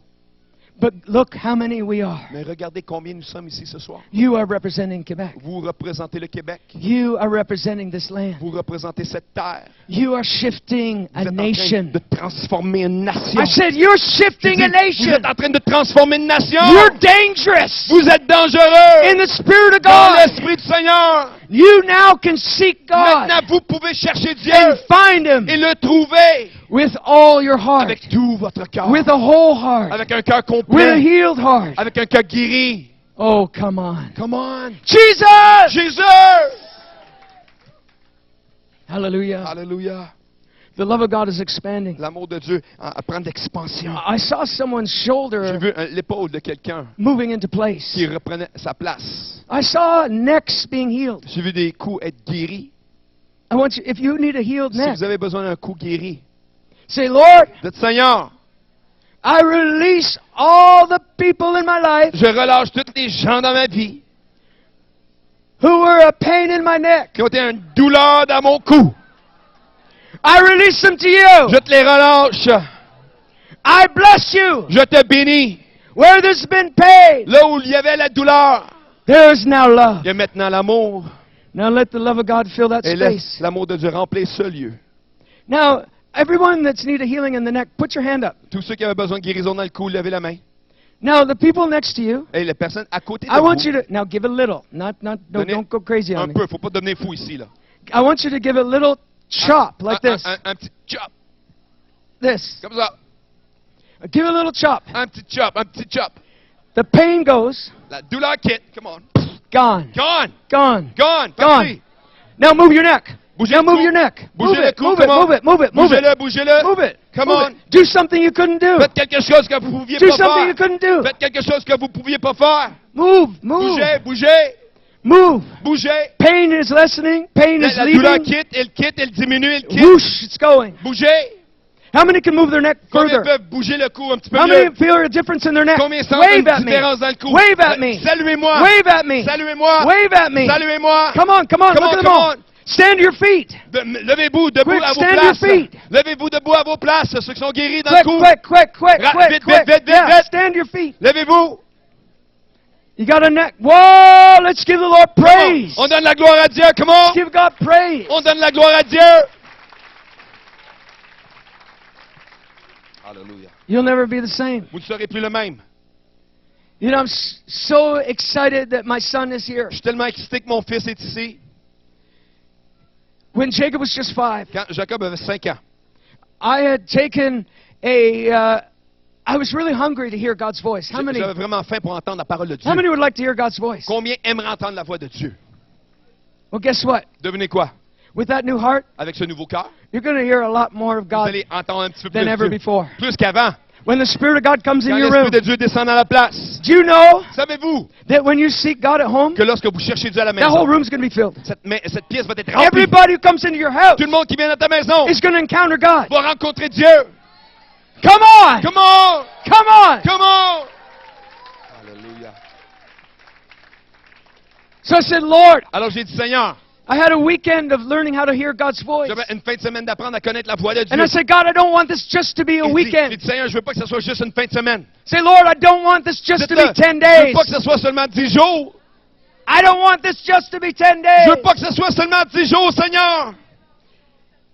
But look how many we are. Mais regardez combien nous sommes ici ce soir. You are representing Quebec. Vous représentez le Québec. You are representing this land. Vous représentez cette terre. You are shifting Vous a êtes en train nation. de transformer une nation. I said, you're J'ai shifting dit, a vous nation. êtes en train de transformer une nation. You're dangerous Vous êtes dangereux. in the Spirit of Dans God. l'Esprit du Seigneur. You now can seek God Maintenant, vous pouvez chercher Dieu and find Him et le trouver with all your heart, avec tout votre cœur. with a whole heart, Avec un cœur with a complet. healed heart. Avec un cœur guéri. Oh, come on. Come on. Jesus! Jésus. Hallelujah. Alléluia. The love of God is expanding. L'amour de Dieu prend de l'expansion. I saw someone's J'ai shoulder vu l'épaule de quelqu'un moving into place. qui reprenait sa place. I saw necks being healed. J'ai vu des coups être guéris. I want you, if you need a healed Si neck, vous avez besoin d'un coup guéri, say, Lord, dites Seigneur, I release all the people in my life je relâche tous les gens dans ma vie who were a pain in my neck. qui ont été une douleur dans mon cou. I release them to you. Je te les relâche. I bless you. Je te bénis. Where there's been pain, Là où il y avait la douleur, there is now love. il y a maintenant l'amour. Now let the love of God fill that Et laisse space. l'amour de Dieu remplir ce lieu. Now, everyone that's need a healing in the neck, put your hand up. Tous ceux qui avaient besoin de guérison dans le cou, levez la main. Now, the people next to you, Et les personnes à côté de I want vous, you to now give a little, Donnez don't go crazy on un me. peu, faut pas devenir fou ici là. I want you to give a little chop like this, Un petit chop, this. comme ça. Give a little chop. Un petit chop, un petit chop. The pain goes, La douleur quitte. Come on. gone, Gone, gone. gone, Gone. parti. Now move your neck. Bougez Now le move cou. your neck. Bougez Move le it, cou, move it, come on. move it, move it, move it. Bougez-le, bougez-le. Move it. Come move on. it. Do something you couldn't do. Faites quelque chose que vous ne pouviez Do pas something you faire. couldn't do. Faites quelque chose que vous ne pouviez pas faire. Move, move, Bougez, bougez, move. bougez. Pain is lessening. Pain is La douleur leaving. quitte, elle diminue, elle quitte. Whoosh, it's going. Bougez. How many can move their neck Combien further? peuvent bouger le cou un petit peu How mieux? many feel a difference in their neck? Combien sentent Wave une at me. différence dans le cou? Wave at me. Saluez-moi. Wave at me. Saluez-moi. Wave at me. Saluez-moi. Come on, come on. Come Look on, at them come all. on. Stand to your feet. Levez-vous debout Quick, à vos stand your places. feet. Levez-vous debout à vos places, ceux qui sont guéris dans Quick, le cou. quick, quick, quick, Ra- quick, vite, quick. vite, vite, Yeah, vite. stand to your feet. Levez-vous. You got a neck. Whoa, let's give the Lord Come praise. on. On donne la gloire à Dieu. Comment? Let's give God praise. On donne la gloire à Dieu. Alléluia. You'll never be the same. Vous ne serez plus le même. You know, I'm so excited that my son is here. Je suis tellement excité que mon fils est ici. When Jacob was just 5, Quand Jacob avait 5 ans, I had taken I was really hungry to hear God's voice. How many? j'avais vraiment faim pour entendre la parole de Dieu. How many would like to hear God's voice? Combien aimeraient entendre la voix de Dieu? Well, guess what? Devinez quoi? with that new heart, avec ce nouveau cœur, you're going to hear a lot more of vous God allez entendre un petit peu than ever plus, before. plus qu'avant. When the Spirit of God comes in Quand your l'Esprit room, de Dieu descend dans la place, do you know savez-vous that when you seek God at home, que lorsque vous cherchez Dieu à la that whole maison, room's going to be filled? cette pièce va être remplie. Everybody who comes into your house Tout le monde qui vient dans ta maison is going to encounter God. va rencontrer Dieu. Come on! Come on! Come on! Come on! Alléluia. So I said, Lord, Alors j'ai dit, Seigneur, I had a weekend of learning how to hear God's voice. j'avais une fin de semaine d'apprendre à connaître la voix de Dieu. And I said, God, I don't want this just to be a J'ai weekend. dit, Seigneur, je veux pas que ce soit juste une fin de semaine. Say, Lord, I don't want this just to Dites-le, be 10 je veux days. pas que ce soit seulement 10 jours. I don't want this just to be 10 Je days. veux pas que ce soit seulement 10 jours, Seigneur.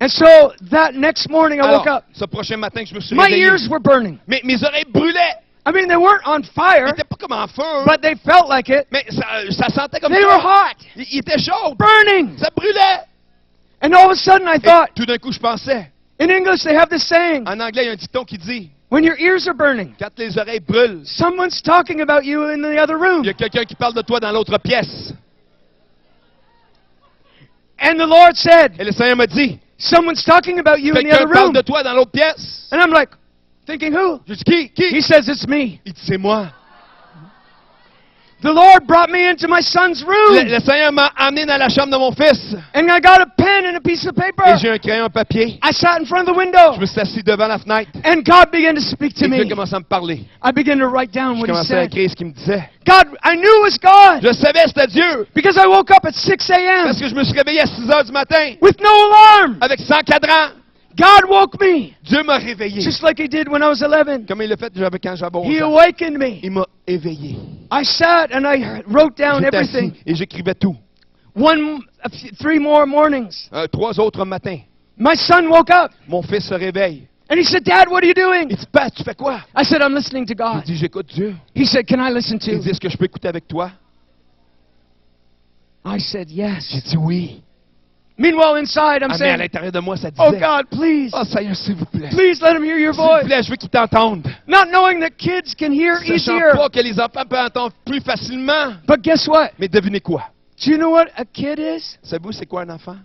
And so that next morning I Alors, woke up. ce prochain matin que je me suis My réveillé, ears were burning. mes oreilles brûlaient. I mean, they weren't on Ils fire, n'étaient pas comme en feu, but they felt like it. mais ça sentait comme They were ça. hot, Il était chaud. burning. Ça brûlait. And all of a sudden I Et thought, tout d'un coup, je pensais, in English they have this saying, en anglais, il y a un dicton qui dit, when your ears are burning, quand les oreilles brûlent, someone's talking about you in the other room. il y a quelqu'un qui parle de toi dans l'autre pièce. And the Lord said, Et le Seigneur m'a dit, someone's talking about you in the quelqu'un other parle room. de toi dans l'autre pièce. And I'm like, thinking who? Je dis, qui? He says, it's me. Il dit, c'est moi. The Lord brought me into my son's room. Le Seigneur m'a amené dans la chambre de mon fils. And I got a pen and a piece of paper. Et j'ai un crayon, un papier. I sat in front of the window. Je me suis assis devant la fenêtre. And God began to speak to Et Dieu me. commençait à me parler. I began to write down Je what He commençais à said. écrire ce qu'il me disait. God, I knew it was God. Je savais que c'était Dieu. Because I woke up at 6 a.m. Parce que je me suis réveillé à 6 heures du matin. with no alarm. Avec 100 cadrans. God woke me. Dieu m'a réveillé. Just like He did when I was 11. Comme il l'a fait quand j'avais He 11 ans. awakened me. Il m'a éveillé. I sat and I wrote down J'étais assis everything. et j'écrivais tout. 3 more mornings. 3 autres matins. My son woke up. Mon fils se réveille. And he said, Dad, what are you doing? Il dit, Père, tu fais quoi? I said, I'm listening to Il God. dit, j'écoute Dieu. He said, can I listen Il to? dit, est-ce que je peux écouter avec toi? I said, J'ai yes. dit oui. Meanwhile, inside, I'm Mais à saying, l'intérieur de moi, ça oh disait, God, please, oh Seigneur, s'il vous plaît. please let him hear your S'il vous voice. plaît, je veux qu'ils t'entendent. Not knowing that kids can hear Sachant easier. pas que les enfants peuvent entendre plus facilement. But guess what? Mais devinez quoi? Do you know what a kid is? Savez-vous c'est quoi un enfant?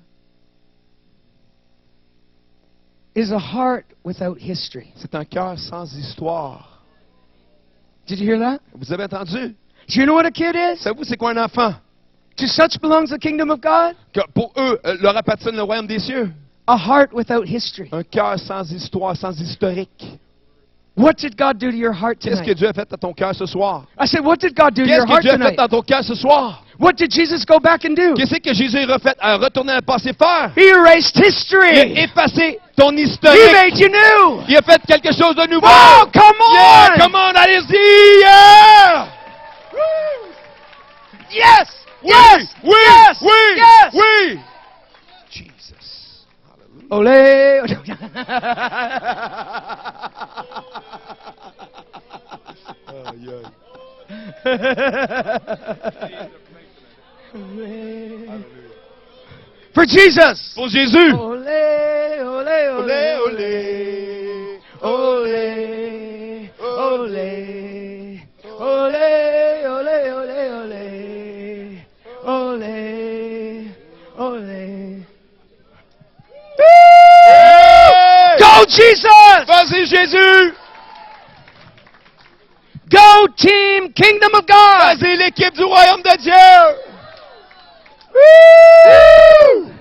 Is a heart without history. C'est un cœur sans histoire. Did you hear that? Vous avez entendu? Do you know what a kid is? Savez-vous c'est quoi un enfant? To such belongs the kingdom of God. Que pour eux, leur appartient le royaume des cieux. A heart without history. Un cœur sans histoire, sans historique. What did God do to your heart Qu'est-ce que tonight? Dieu a fait à ton cœur ce soir? I said, what did God do to Qu'est-ce your que heart Dieu a fait tonight? dans ton cœur ce soir? What did Jesus go back and do? Qu'est-ce que Jésus a retourné dans le passé faire? He erased Il a history. effacé ton He historique. made you new. Il a fait quelque chose de nouveau. Oh, come Yeah, on! come on, allez-y! Yeah! Yes! Oui, Yes! oui, Yes! oui, Yes! oui! Jesus. Hallelujah. Ole. Aïe, For Jesus. Pour Jésus. Ole, ole, ole, Olé, ole. olé. Ole, ole, ole, ole, ole, ole, ole, ole. Hey! Go Jesus! Vas-y, Jésus! Go team Kingdom of God! Vas-y, l'équipe du royaume de Dieu! Woo!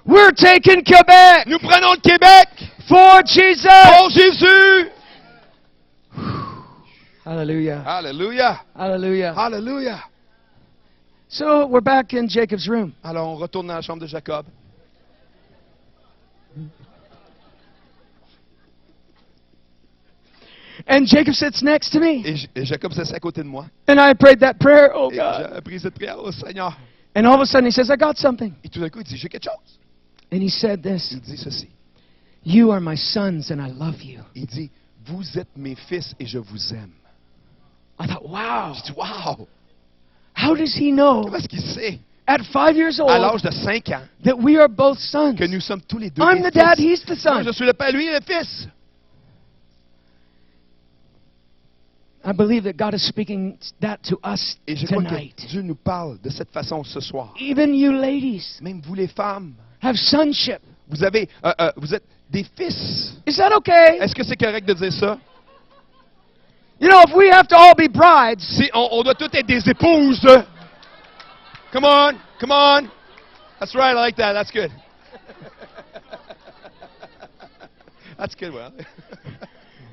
We're taking Quebec Nous prenons le Québec for Jesus! pour Jésus! Hallelujah. Alléluia! Hallelujah. Alléluia! So we're back in Jacob's room. Alors, on retourne dans la chambre de Jacob. And Jacob sits next to me. Et Jacob s'assit à côté de moi. And I prayed that prayer, oh Et God. j'ai pris cette prière au Seigneur. And all of a sudden he says, I got something. Et tout d'un coup, il dit, j'ai quelque chose. And he said this, Il dit ceci. you are my sons and I love you. Il dit, vous êtes mes fils et je vous aime. I thought, wow. Je dis, wow! How does he know Comment est-ce qu'il sait, at 5 years à old l'âge de 5 ans, that we are both sons? que nous sommes tous les deux I'm des the dad, fils? he's the Moi, son. je suis le père, lui, le fils. I believe that God is speaking that to us Et je crois tonight. que Dieu nous parle de cette façon ce soir. Even you ladies Même vous les femmes, have sonship. vous êtes des fils. Is that okay? Est-ce que c'est correct de dire ça? You know, if we have to all be brides, Si on doit tous être des épouses. Come on, come on. That's right, I like that. That's good. That's good, well.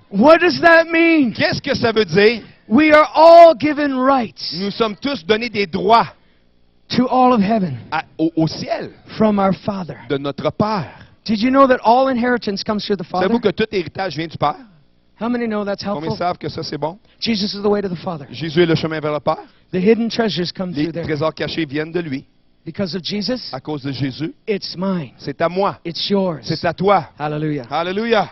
what does that mean? Qu'est-ce que ça veut dire? We are all given rights Nous sommes tous donnés des droits to all of heaven au ciel from our Father. de notre Père. Did you know that all inheritance comes through the Father? Savez-vous que tout héritage vient du Père? How many know that's Combien helpful? savent que ça c'est bon? Jesus is the way to the Father. Jésus est le chemin vers le Père. The hidden treasures come Les through there. trésors cachés viennent de lui. Because of Jesus, À cause de Jésus, it's mine. c'est à moi. It's yours. C'est à toi. Hallelujah. Alléluia.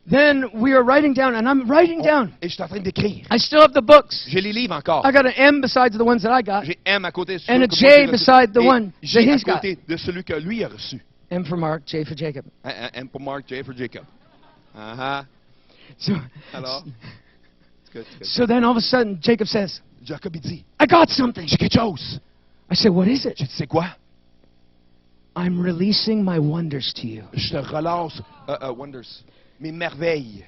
Then we are writing down, and I'm writing down. Et je suis en train d'écrire. I still have the books. J'ai les livres encore. I got an M besides the ones that I got. J'ai M à côté de And a celui que J moi j'ai reçu. beside the Et one J that à he's got. côté de celui que lui a reçu. M for Mark, J for Jacob. M pour Mark, J for Jacob. Uh-huh. So, Alors, c'est good, c'est good. so then all of a sudden, Jacob says, Jacob il dit, I got something. j'ai quelque chose. I said, what is it? J'ai dit, c'est quoi? I'm releasing my wonders to you. Je te relance, wonders, mes merveilles.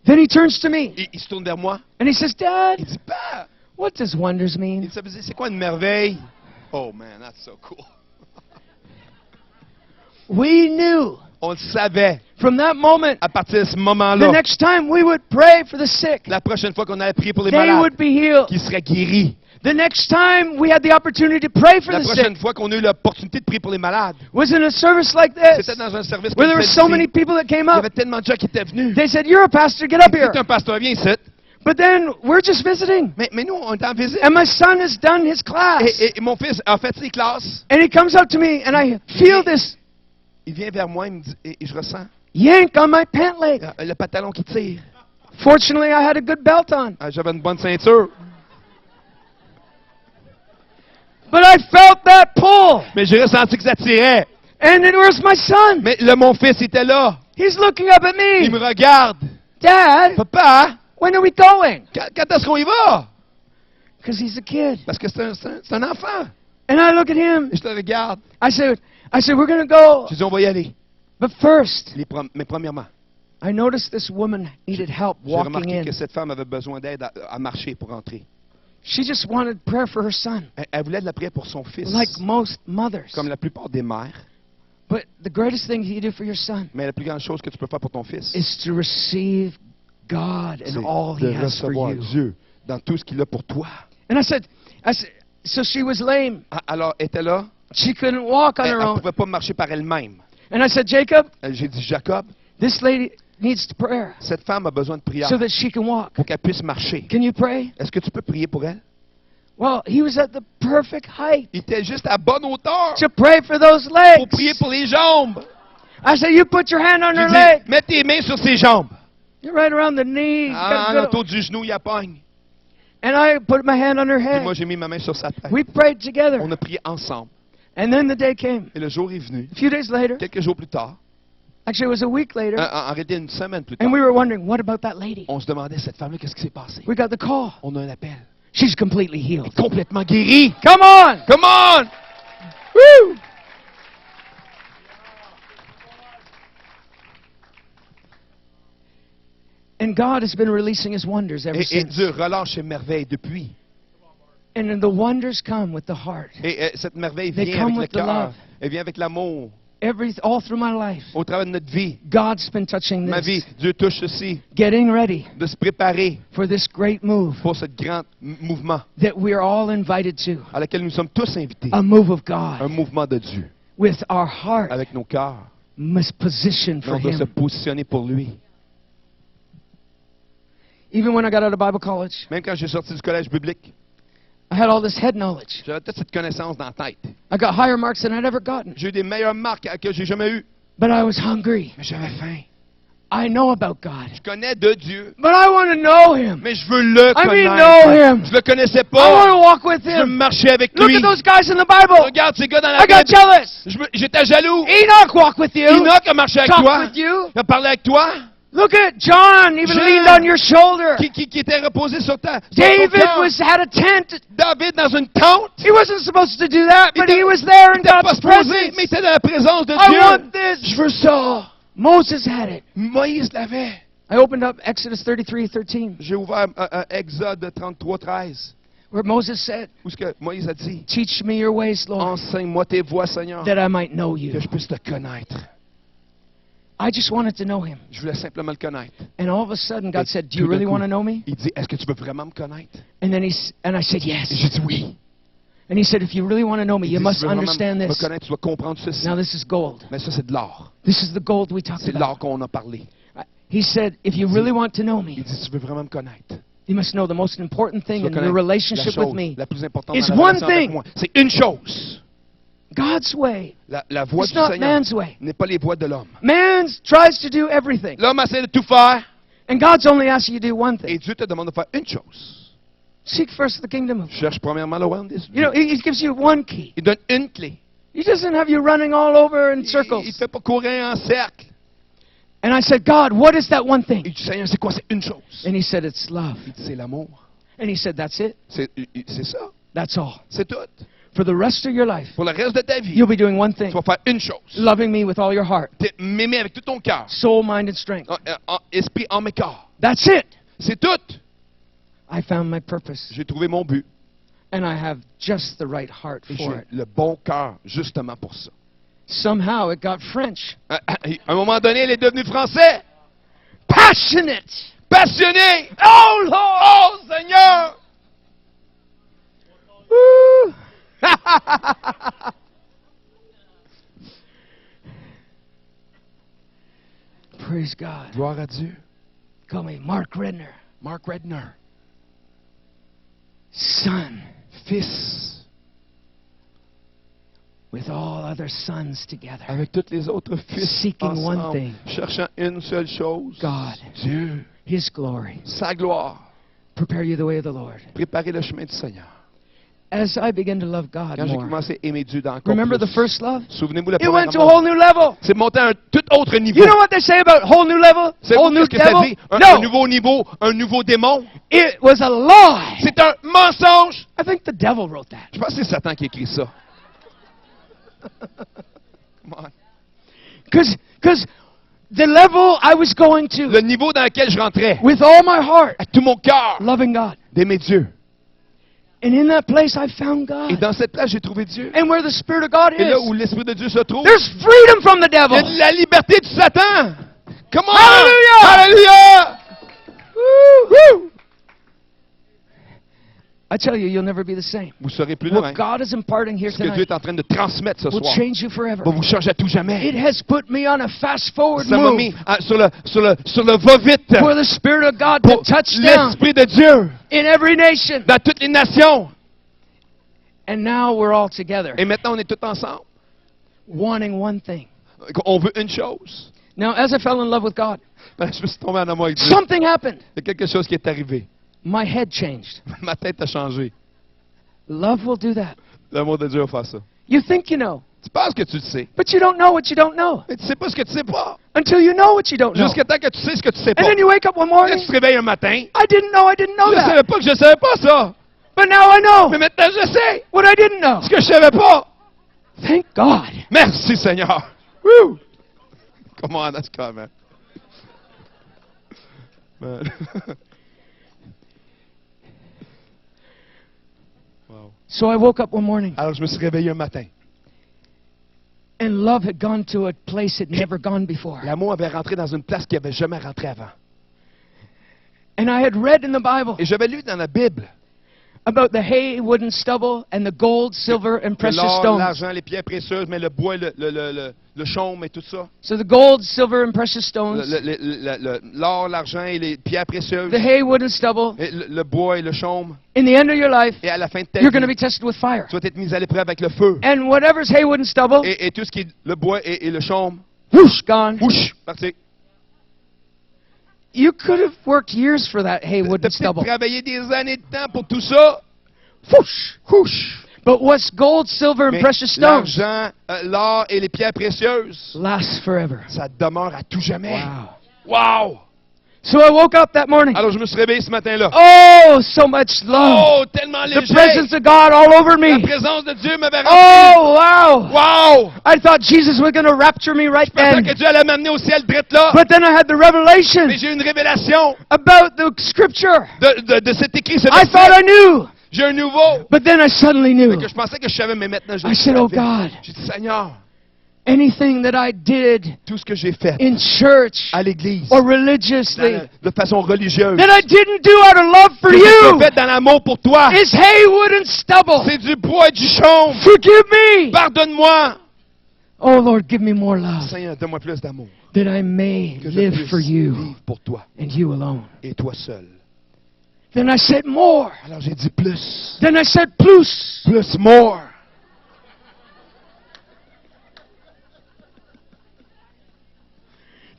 Then he turns to me Il se tourne vers moi. and he says, Dad, Il dit, bah, what does wonders mean? ça veut dire, c'est quoi une merveille? Oh man, that's so cool. We knew On le savait. from that moment, À partir de ce the moment-là, next time we would pray for the sick, la prochaine fois qu'on allait prier pour les they malades, would be healed. qu'ils seraient guéris. The next time we had the opportunity to pray for La the prochaine sick fois qu'on a eu l'opportunité de prier pour les malades, was in a service like this, c'était dans un service where comme there were celui-ci. so many people that came Il y up. avait tellement de gens qui étaient venus. They said, you're a pastor, get up here. C'est un pasteur, viens ici. But then we're just visiting. Mais nous, on est en visite. And my son has done his class. Et mon fils a fait ses classes. And he comes up to me and I feel this Il vient vers moi il me dit, et je ressens yank on my pant leg. le pantalon qui tire. Fortunately, I had a good belt on. J'avais une bonne ceinture. But I felt that pull. Mais j'ai ressenti que ça tirait. And then where's my son? Mais mon fils était là. He's looking up at Il me. me regarde. Dad, Papa, when are we going? quand est-ce qu'on y va? Because he's a kid. Parce que c'est un enfant. And I look at him. Et je te regarde. I said, we're going to go. Je dis, on va y aller. But first, Mais premièrement, I noticed this woman needed help j'ai walking remarqué que in. cette femme avait besoin d'aide à marcher pour entrer. She just wanted prayer for her son, Elle voulait de la prière pour son fils. like most mothers. Comme la plupart des mères. But the greatest thing you do for your son Mais la plus grande chose que tu peux faire pour ton fils, is to receive God c'est and all de He has for recevoir you. Dieu dans tout ce qu'il a pour toi. And I said, so she was lame. Alors, elle était là. She couldn't walk on Elle her ne own. pouvait pas marcher par elle-même. And I said, Jacob, J'ai dit, Jacob, this lady needs prayer cette femme a besoin de prière so that she can walk. pour qu'elle puisse marcher. Can you pray? Est-ce que tu peux prier pour elle? Well, he was at the perfect height Il était juste à bonne hauteur to pray for those pour legs. prier pour les jambes. I said, you put your hand on J'ai her dit, leg. mets tes mains sur ses jambes. You're right around the knee. En autour du genou, il appogne. And I put my hand on her Puis moi, head. j'ai mis ma main sur sa tête. We prayed together. On a prié ensemble. And then the day came. Et le jour est venu. A few days later, Quelques jours plus tard, actually it was a week later, en réalité une semaine plus tard, and we were wondering, what about that lady? on se demandait, cette femme-là, qu'est-ce qui s'est passé? We got the call. On a un appel. She's completely Elle healed. est complètement guérie. Come on! Come on! Woo! And God has been releasing His wonders ever Et since. Dieu relâche ses merveilles depuis. And then the wonders come with the heart. Et cette merveille They vient come avec le with the cœur. love. Elle vient avec l'amour. All through my life, Au travers de notre vie, God's been touching ma vie, this. Dieu touche ceci. Getting ready De se préparer for this great move pour ce grand mouvement that we're all invited to. à laquelle nous sommes tous invités. A move of Un God mouvement de Dieu. with our heart Avec nos cœurs. positioned for On doit se Him. positionner pour lui. Even when I got out of Bible college, Même quand j'ai sorti du collège biblique, I had all this head knowledge. j'avais toute cette connaissance dans la tête. I got higher marks than I'd ever gotten. J'ai eu des meilleures marques que j'ai jamais eues. But I was hungry. Mais j'avais faim. I know about God. Je connais de Dieu, But I want to know Him. mais je veux le I mean, connaître. know Him. Je le connaissais I want pas. to walk with Je veux Him. marcher avec Look lui. at those guys in the Bible. Regarde ces gars dans la I got Bible. jealous. J'étais jaloux. Enoch walked with you. Enoch a marché avec Talked toi. with you. Il a parlé avec toi. Look at John, even Jean. leaned on your shoulder. qui était reposé sur ton David cœur. had a tent. David dans une tente. He wasn't supposed to do that, Il but était- he was there in Il n'était pas God's supposé, presence. mais il était dans la présence de I Dieu. want this. Je veux ça. Moses had it. Moïse l'avait. I opened up Exodus 33:13, J'ai ouvert Exode 33, 13. where Moses said, Où est-ce que Moïse a dit, "Teach me your ways, Lord, enseigne-moi tes voies, Seigneur, that I might know que you." je puisse te connaître. I just wanted to know him. Je voulais simplement le connaître. And all of a sudden, God said, "Do Tout you d'un really coup, want to know me?" Il dit, est-ce que tu veux vraiment me connaître? And then I said, "Yes." Et j'ai dit oui. And he said, "If you really want to know me, Il you dit, must si tu veux vraiment understand me this. connaître, tu dois comprendre ceci. Now this is gold. Mais ça, c'est de l'or. This is the gold we talked C'est de about." l'or qu'on a parlé. He said, "If you really want to know Il me, dit, si tu veux vraiment me connaître, you must know the most important tu thing dois in your connaître la relationship with chose me. la plus importante It's dans la one relation avec thing. moi. C'est une chose. God's way. La voie It's du not Seigneur man's way. n'est pas les voies de l'homme. Man tries to do everything. L'homme essaie de tout faire And God's only asking you to do one et thing. Dieu te demande de faire une chose. Seek first the kingdom of God. Cherche premièrement le royaume des You cieux. know, he gives you one key. Il donne une clé. He doesn't have you running all over in Il ne circles. fait pas courir en cercle. And I said, "God, what is that one Il thing?" dit, Seigneur, c'est quoi? C'est une chose. And he said, "It's love." Il dit, c'est l'amour. And he said, "That's it. C'est ça. That's all. C'est tout. For the rest of your life, Pour le reste de ta vie, you'll be doing one tu thing. vas faire une chose. Loving me with all your heart, M'aimer avec tout ton cœur, soul, mind, and strength. esprit, âme et corps. That's it. C'est tout. I found my purpose. J'ai trouvé mon but. And I have just the right heart Et for j'ai it. le bon cœur justement pour ça. Somehow it got French. À un moment donné, il est devenu français. Passionate. Passionné. Oh, Lord. Oh, Seigneur. Woo. Praise God. Gloire à Dieu. Call me Mark Redner. Mark Redner. Son. Fils. With all other sons together. Avec tous les autres fils Seeking one ensemble, thing. cherchant une seule chose. God. Dieu. His glory. Sa gloire. Prepare you the way of the Lord. Préparer le chemin du Seigneur. As I begin to love God Quand j'ai more. commencé à aimer Dieu encore Remember plus, the first love? souvenez-vous le It premier went to a amour. whole new level. C'est monté à un tout autre niveau. You know what they say about whole new level? Savez-vous Whole new ce que ça devil? dit? Un No. nouveau niveau, un nouveau démon. It was a lie. C'est un mensonge. I think the devil wrote that. Je pense que c'est Satan qui a écrit ça. Come on. Because the level I was going to, Le niveau dans lequel je rentrais, with all my heart, avec tout mon cœur, loving God. d'aimer Dieu. And in that place I found Et God. dans cette place, j'ai trouvé Dieu. And where the Spirit of God Et là où is, l'Esprit de Dieu se trouve, there's freedom from the il y a devil. de la liberté du Satan. Come on! Hallelujah! Alléluia! Woo! I tell you, you'll never be the same. Vous serez plus le What même. God is imparting here Ce que Dieu tonight est en train de transmettre ce will soir change you forever. va vous changer à tout jamais. It has put me on a fast forward Ça m'a move mis sur le va-vite for the Spirit of God to pour touch down l'Esprit de Dieu in every nation. dans toutes les nations. And now we're all together, Et maintenant, on est tous ensemble. wanting one thing. On veut une chose. Now, as I fell in love with God, Ben, je me suis tombé en amour avec Dieu. something happened. Il y a quelque chose qui est arrivé. My head changed. Ma tête a changé. Love will do that. L'amour de Dieu va faire ça. You think you know, Tu penses que tu le sais. but you don't know what you don't know Mais tu sais pas ce que tu sais pas. until you know what you don't know. Jusqu'à temps que tu sais ce que tu sais pas. And then you wake up one Là, morning, tu te réveilles un matin. I didn't know Je that. savais pas que je savais pas ça. But now I know Mais maintenant, je sais what I didn't know. ce que je savais pas. Thank God. Merci, Seigneur. Woo! Come on, that's coming. Man. Wow. So I woke up one morning, Alors, je me suis réveillé un matin. and love had gone to a place it never gone before. L'amour avait rentré dans une place qui n'avait jamais rentré avant. And I had read in the Bible Et j'avais lu dans la Bible about the hay, wood, and stubble, and the gold, silver, and que precious l'or, stones. l'argent, les pierres précieuses, mais le bois, le chaume et tout ça. So the gold, silver, and precious stones, L'or, l'argent et les pierres précieuses. the hay, wood, and stubble, Et le bois et le chaume. in the end of your life, Et à la fin de ta you're going to vie, be tested with fire. tu vas être mis à l'épreuve avec le feu. And whatever's hay, wood, and stubble, Et tout ce qui est le bois et le chaume, whoosh, gone. whoosh, parti. You could have worked years for that hay, wood, T'as and peut-être stubble. travaillé des années de temps pour tout ça. Whoosh. Whoosh. But what's gold, silver, and Mais precious stones l'argent, l'or et les pierres précieuses, lasts forever. ça demeure à tout jamais. Wow. Wow! So I woke up that morning. Alors je me suis réveillé ce matin-là. Oh, so much love. Oh, tellement The léger! presence of God all over La me. présence de Dieu m'avait rempli. Oh, wow. Wow! I thought Jesus was going to rapture me right Je pensais que then. Dieu allait m'amener au ciel drette là. But then I had the revelation Mais j'ai eu une révélation about the scripture. de cet écrit, ce I thought I verset. knew. J'ai un nouveau. But then I suddenly knew. Que je pensais que je savais, mais maintenant je I le said, oh savais. God, J'ai dit, Seigneur, anything that I did tout ce que j'ai fait in church à l'église, or religiously de façon religieuse, that I didn't do out of love for que j'ai you fait dans l'amour pour toi, is hay, wood, and stubble. c'est du bois et du chaume. Forgive me. Pardonne-moi. Oh Lord, give me more love Seigneur, donne-moi plus d'amour. that I may Que je live puisse for you vivre pour toi and you alone. et toi seul. Then I said more. Alors j'ai dit plus. Then I said plus. Plus, more.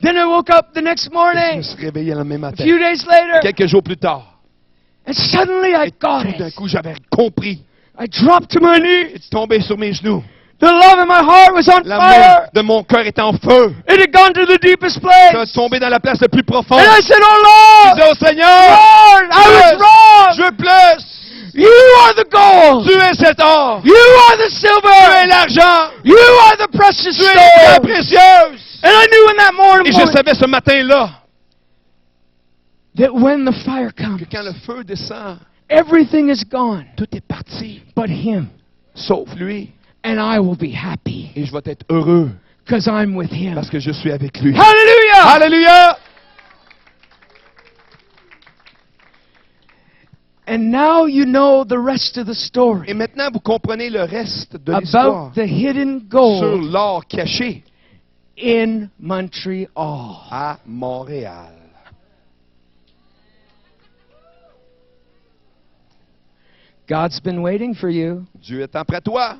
Then I woke up the next Je morning, me suis réveillé le lendemain a matin. few days later, Quelques jours plus tard. and suddenly I Et got tout d'un it. coup, j'avais compris. I dropped to my knees. Tombé sur mes genoux. The love in my heart was on L'amour fire. de mon cœur était en feu. It had gone to the deepest Ça place. a tombé dans la place la plus profonde. And I said, Je oh dis au Seigneur, Lord, I was je wrong. veux plus. You are the gold. Tu es cet or. You are the Tu es silver. l'argent. You are the precious Tu es la stone. précieuse. And I knew in that Et je morning savais ce matin-là that when the fire comes, que quand le feu descend, everything is gone tout est parti, but Him. sauf lui. And I will be happy Et je vais être heureux because I'm with Him. parce que je suis avec lui. Hallelujah! Alléluia! And now you know the rest of the story Et maintenant, vous comprenez le reste de l'histoire about the hidden sur gold l'or caché in Montreal. à Montréal. God's been waiting for you. Dieu est après toi.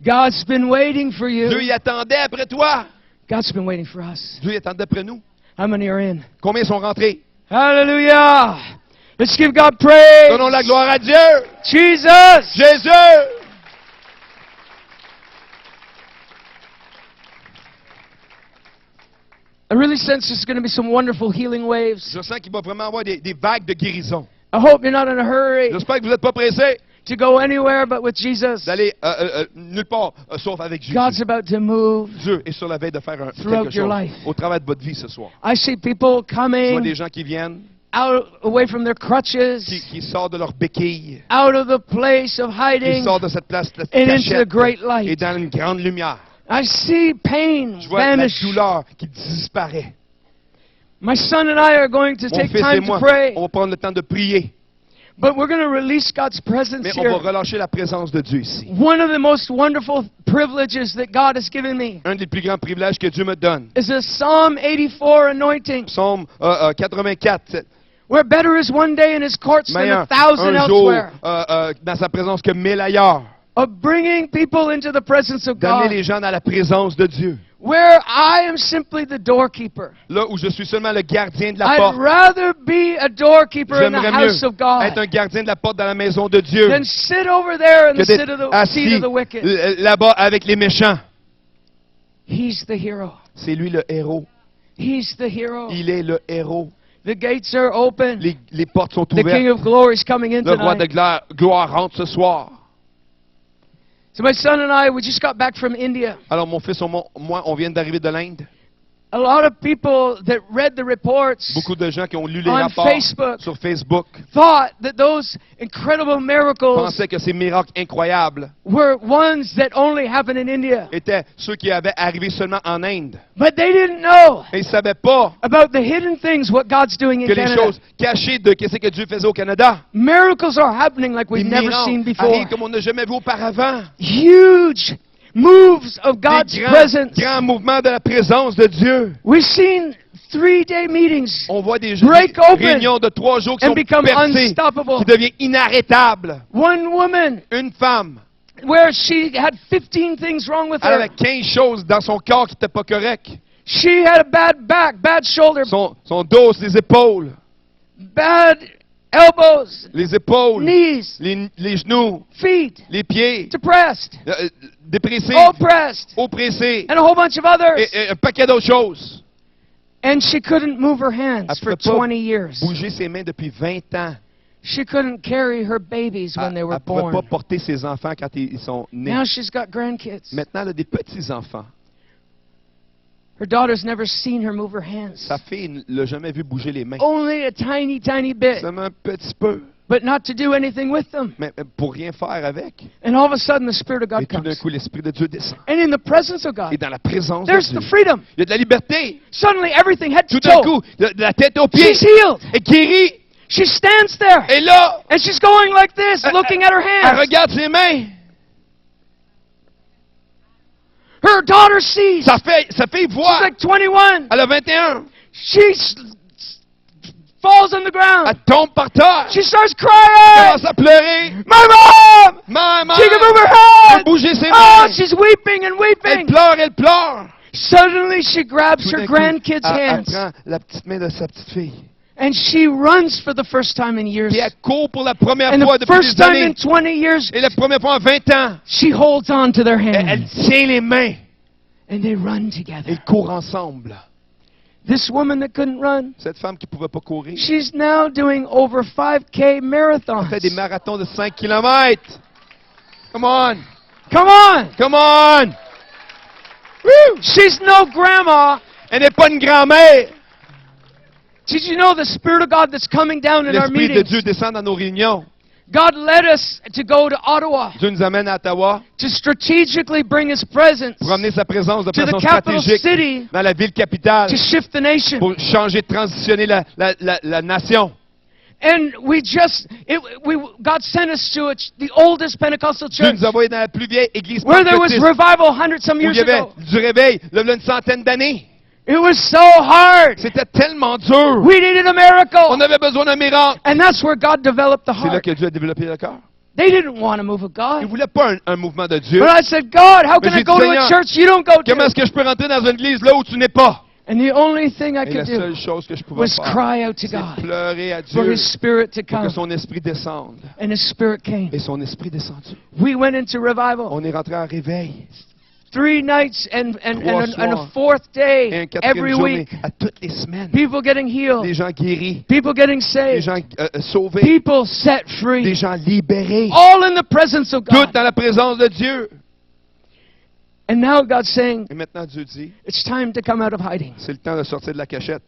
God's been waiting for Dieu you. y attendait après toi. God's been waiting for us. Dieu y attendait après nous. How many are in? Combien sont rentrés? Hallelujah! Let's give God praise. Donnons la gloire à Dieu. Jesus! Jésus! I really sense there's going to be some wonderful healing waves. Je sens qu'il va vraiment avoir des vagues de guérison. I hope you're not in a hurry J'espère que vous n'êtes pas pressés to go anywhere but with Jesus. d'aller nulle part sauf avec Jésus. God's about to move. Dieu est sur la veille de faire Throughout quelque your chose life. au travers de votre vie ce soir. I see people Je vois coming des gens qui viennent, out away from their crutches, qui sortent de leur béquille, out of the place of qui hiding, sortent de cette place de and into the cachette great et light. dans une grande lumière. I see pain Je vois la vanish. douleur qui disparaît. My son and I are going to Mon take fils et time to moi, pray, on va prendre le temps de prier, but we're going to release God's presence mais on va here. relâcher la présence de Dieu ici. One of the most wonderful privileges that God has given me Un des plus grands privilèges que Dieu me donne. is a Psalm 84 anointing, Psaume 84, where better is one day in His courts than meilleur 1,000 un jour elsewhere, dans sa présence que 1000 ailleurs. of bringing people into the presence of D'amener God, les gens dans la présence de Dieu. where I am simply the doorkeeper. Là où je suis seulement le gardien de la I'd porte. rather be a doorkeeper in the J'aimerais mieux house of être God un gardien de la porte dans la maison de Dieu than sit over there in que the seat d'être of the assis wicked. là-bas avec les méchants. He's the hero. C'est lui le héros. He's the hero. Il est le héros. The gates are open. Les portes sont The King ouvertes. of Glory is coming in Le roi de tonight. gloire rentre ce soir. So my son and I, we just got back from India. Alors mon fils et moi, on vient d'arriver de l'Inde. A lot of people that read the reports Beaucoup de gens qui ont lu les on rapports Facebook sur Facebook thought that those incredible miracles pensaient que ces miracles incroyables were ones that only happen in India. étaient ceux qui avaient arrivé seulement en Inde. But they didn't know Et ils ne savaient pas about the hidden things, what God's doing in que les Canada. choses cachées de ce que Dieu faisait au Canada. Miracles are happening like Les we've never seen miracles before. arrivent comme on n'a jamais vu auparavant. Huge moves of God's Des presence. grands mouvements de la présence de Dieu. We've seen 3-day meetings On voit des break open réunions de 3 jours qui and sont become percées, unstoppable. qui deviennent inarrêtables. One woman Une femme, where she had 15 things wrong with elle her. avait 15 choses dans son corps qui n'étaient pas correctes. She had a bad back, bad shoulder, Son dos, les épaules, bad elbows, les épaules, knees, les genoux, feet, les pieds, depressed, dépressés, oppressed, oppressés, and a whole bunch of others. et un paquet d'autres choses. And she couldn't move her hands Elle for pouvait pas 20 years. bouger ses mains depuis 20 ans. She couldn't carry her babies when they Elle were ne pouvait pas born. porter ses enfants quand ils sont nés. Now she's got grandkids. Maintenant, elle a des petits-enfants. Her daughter's never seen her move her hands. Sa fille ne l'a jamais vu bouger les mains. Only a tiny, tiny bit, Seulement un petit peu, but not to do anything with them. mais pour rien faire avec. And all of a sudden, the Spirit of Et God tout d'un comes. coup, l'Esprit de Dieu descend. And in the presence of Et God, dans la présence de there's Dieu, the freedom. il y a de la liberté. Suddenly, everything head to Tout d'un toe. coup, de la tête aux pieds, She's healed. est guérie. She stands there, Et là, and she's going like this, looking at her elle hands. regarde ses mains. Her daughter sees. Sa fille She's voit. like 21. Elle a 21. She falls on the ground. Elle tombe par terre. She starts Elle crying. commence à pleurer. My mom! Maman, She can move her elle hands. bouger ses Oh, mains. she's weeping and Elle weeping. pleure, elle pleure. Suddenly, she grabs Tout her d'un coup, grandkid's elle hands prend la petite main de sa petite fille. and she runs for the first time in years. Et elle court pour la première And fois the depuis first des time in années. 20 years, Et la première fois en 20 ans, she holds on to their elle hands tient les mains. and they run together. Ils courent ensemble. This woman that couldn't run, Cette femme qui ne pouvait pas courir, she's now doing over 5K elle marathons. fait des marathons de 5 km. Come on. Come on! Come on. She's no grandma. Elle n'est pas une grand-mère. Did you know the Spirit of God that's coming down in our L'Esprit de meetings? Dieu descend dans nos réunions. God led us to go to Ottawa Dieu nous amène à Ottawa to strategically bring His presence pour amener sa présence de to the façon capital stratégique city dans la ville capitale to shift the nation. pour changer, transitionner la nation. And God sent us to the oldest Pentecostal Dieu church nous a envoyés dans la plus vieille église where there was pentecôtiste revival 100 some où years il y avait ago. du réveil, là, une centaine d'années. It was so hard. C'était tellement dur. We needed a miracle. On avait besoin d'un miracle. And that's where God developed the C'est là heart. que Dieu a développé le cœur. They didn't want a move of Il ne God. voulait pas un mouvement de Dieu. But I said, God, how can Mais I j'ai go dit, to Seigneur, a church you don't go Comment to? est-ce que je peux rentrer dans une église là où tu n'es pas? And the only thing I Et la could do seule chose que je pouvais was faire, cry out to c'est God pleurer à for Dieu His Spirit to pour que come. son esprit descende. And His Spirit came. Et son esprit descendu. We went into revival. On est rentré en réveil. 3 nights and Trois a soirs. fourth Et un day quatrième every journée, week. à toutes les semaines. People getting healed. Des gens guéris, People getting des saved. gens sauvés, People set des free. gens libérés. All in the presence of Tout God. dans la présence de Dieu. And now God's saying, Et maintenant, Dieu dit, it's time to come out of hiding. c'est le temps de sortir de la cachette.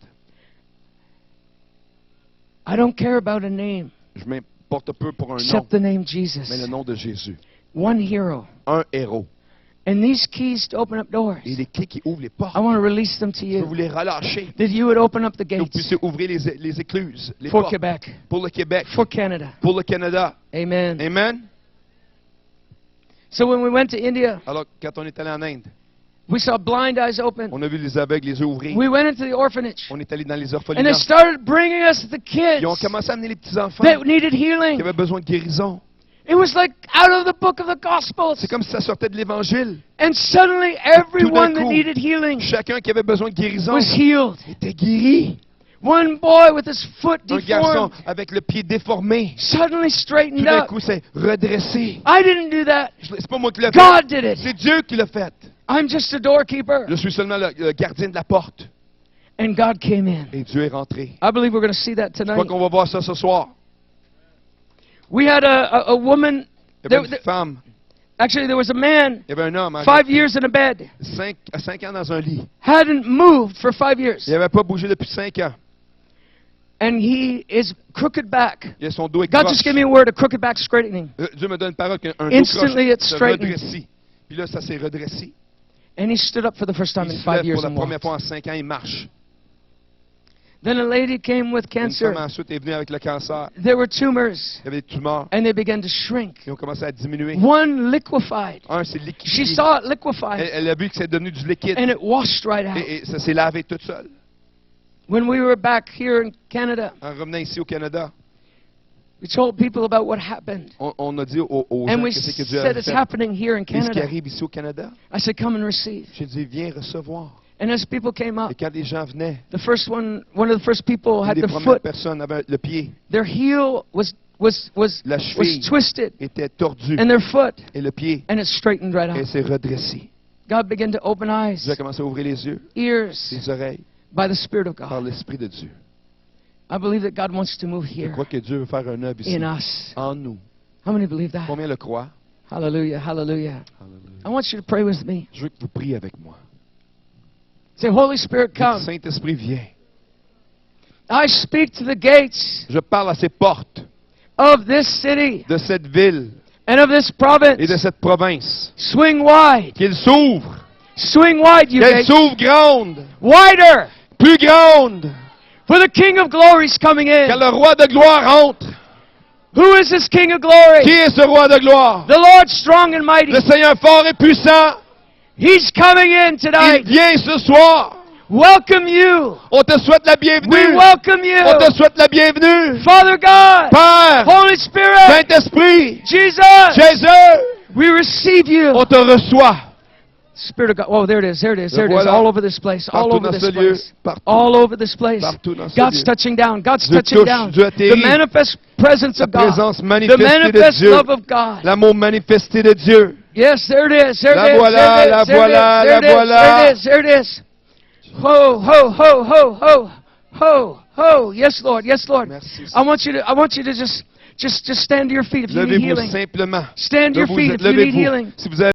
I don't care about a name Je m'importe peu pour un nom, except the name mais le Jesus. nom de Jésus. One hero. Un héros. And these keys to open up doors, Et les clés qui ouvrent les portes, I want to release them to je veux vous you. les relâcher. That you would open up the Que vous gates puissiez ouvrir les écluses, les for portes Quebec, pour le Québec, for Canada. pour le Canada. Amen. Amen. So when we went to India, Alors, quand on est allé en Inde, we saw blind eyes open. on a vu les aveugles, les yeux ouverts. We went into the orphanage. On est allé dans les And they orphelinats. started bringing us the kids Ils ont commencé à amener les petits-enfants that needed qui healing. avaient besoin de guérison. It was like out of the book of the Gospels. C'est comme si ça sortait de l'Évangile. And suddenly everyone that coup, needed healing Chacun qui avait besoin de guérison was healed. était guéri. One boy with his foot Un garçon deformed avec le pied déformé, suddenly tout straightened d'un up. coup, s'est redressé. I didn't do that. C'est pas moi qui l'ai fait. God did it. C'est Dieu qui l'a fait. I'm just a doorkeeper. Je suis seulement le gardien de la porte. And God came in. Et Dieu est rentré. I believe we're going to see that Je crois tonight. qu'on va voir ça ce soir. We had a woman, Il y avait there- une femme, actually there was a man, il y avait un homme, 5 years in a bed, 5 ans dans un lit. hadn't moved for 5 years. Il n'avait pas bougé depuis 5 ans. And he is crooked back. Il a son dos est God croche. just gave me a word, a crooked back straightening. Dieu me donne une parole qu'un dos Instantly croche it's se straightened. redressit. Puis là, ça s'est redressé. And he stood up for the first time Il in se 5 lève years pour la and première walked. fois en 5 ans, il marche. Then a lady came with Une cancer. femme ensuite est venue avec le cancer. There were tumors, Il y avait des tumeurs. and they began to shrink. Ils ont commencé à diminuer. One liquefied. Un, c'est She liquide. saw it liquefy, Elle a vu que c'est devenu du liquide. and it washed right out. Et ça s'est lavé tout seul. When we were back here in Canada, En revenant ici au Canada, we told people about what happened. on a dit aux And gens we que c'est que Dieu a said it's fait. happening here in Et ce qui Canada. arrive ici au Canada, I said, come and receive. j'ai dit, viens recevoir. And as people came up, Et quand les gens venaient, the first one of the first people had les the premières foot, personnes avaient le pied, their heel was la cheville twisted, était tordue. and their foot, Et le pied, and it straightened right elle out. s'est redressée. God began to open eyes, Dieu a commencé à ouvrir les yeux, ears, les oreilles, by the Spirit of par God. l'Esprit de Dieu. I believe that God wants to move Je here crois que Dieu veut faire un œuvre ici, in us. en nous. How many believe that? Combien le croient? Hallelujah, hallelujah. Alléluia. I want you to pray with me. Je veux que vous priez avec moi. Say, Holy Spirit, Le come. Saint-Esprit vient. I speak to the gates Je parle à ces portes of this city de cette ville and of this et de province. cette province. Swing wide. Qu'ils s'ouvrent. Swing wide, you Qu'elles gates. s'ouvrent grandes. Wider. Plus grandes. For the King of Glory is coming Car in. le roi de gloire entre. Who is this King of Glory? Qui est ce roi de gloire? The Lord strong and mighty. Le Seigneur fort et puissant. He's coming in Il tonight. vient ce soir. Welcome you. On te souhaite la We bienvenue. welcome On te you. souhaite la bienvenue. Father God. Père, Holy Spirit. Saint-Esprit, Jesus. Jésus, We receive you. on te reçoit. Spirit of God. Oh, there it is. There it is. There it is. Voilà. All over this place. All Partout over dans this ce lieu. place. Partout. All over this place. Partout dans ce God's lieu. touching down. God's Dieu touching touche. down. Dieu The atterrit. manifest presence La of God. présence The manifestée de manifest Dieu. love of God. L'amour manifesté de Dieu. Yes, there it is. There La it is. voilà, There it la is. There it is. voilà, There it la is. voilà. There it is. There it is. Ho, ho, ho, ho, ho, ho, ho. Yes, Lord. Yes, Lord. Merci. I want you to just stand to your feet if you need Levez-vous healing. simplement. Stand to your Debout, feet if you need levez-vous. healing. Si vous avez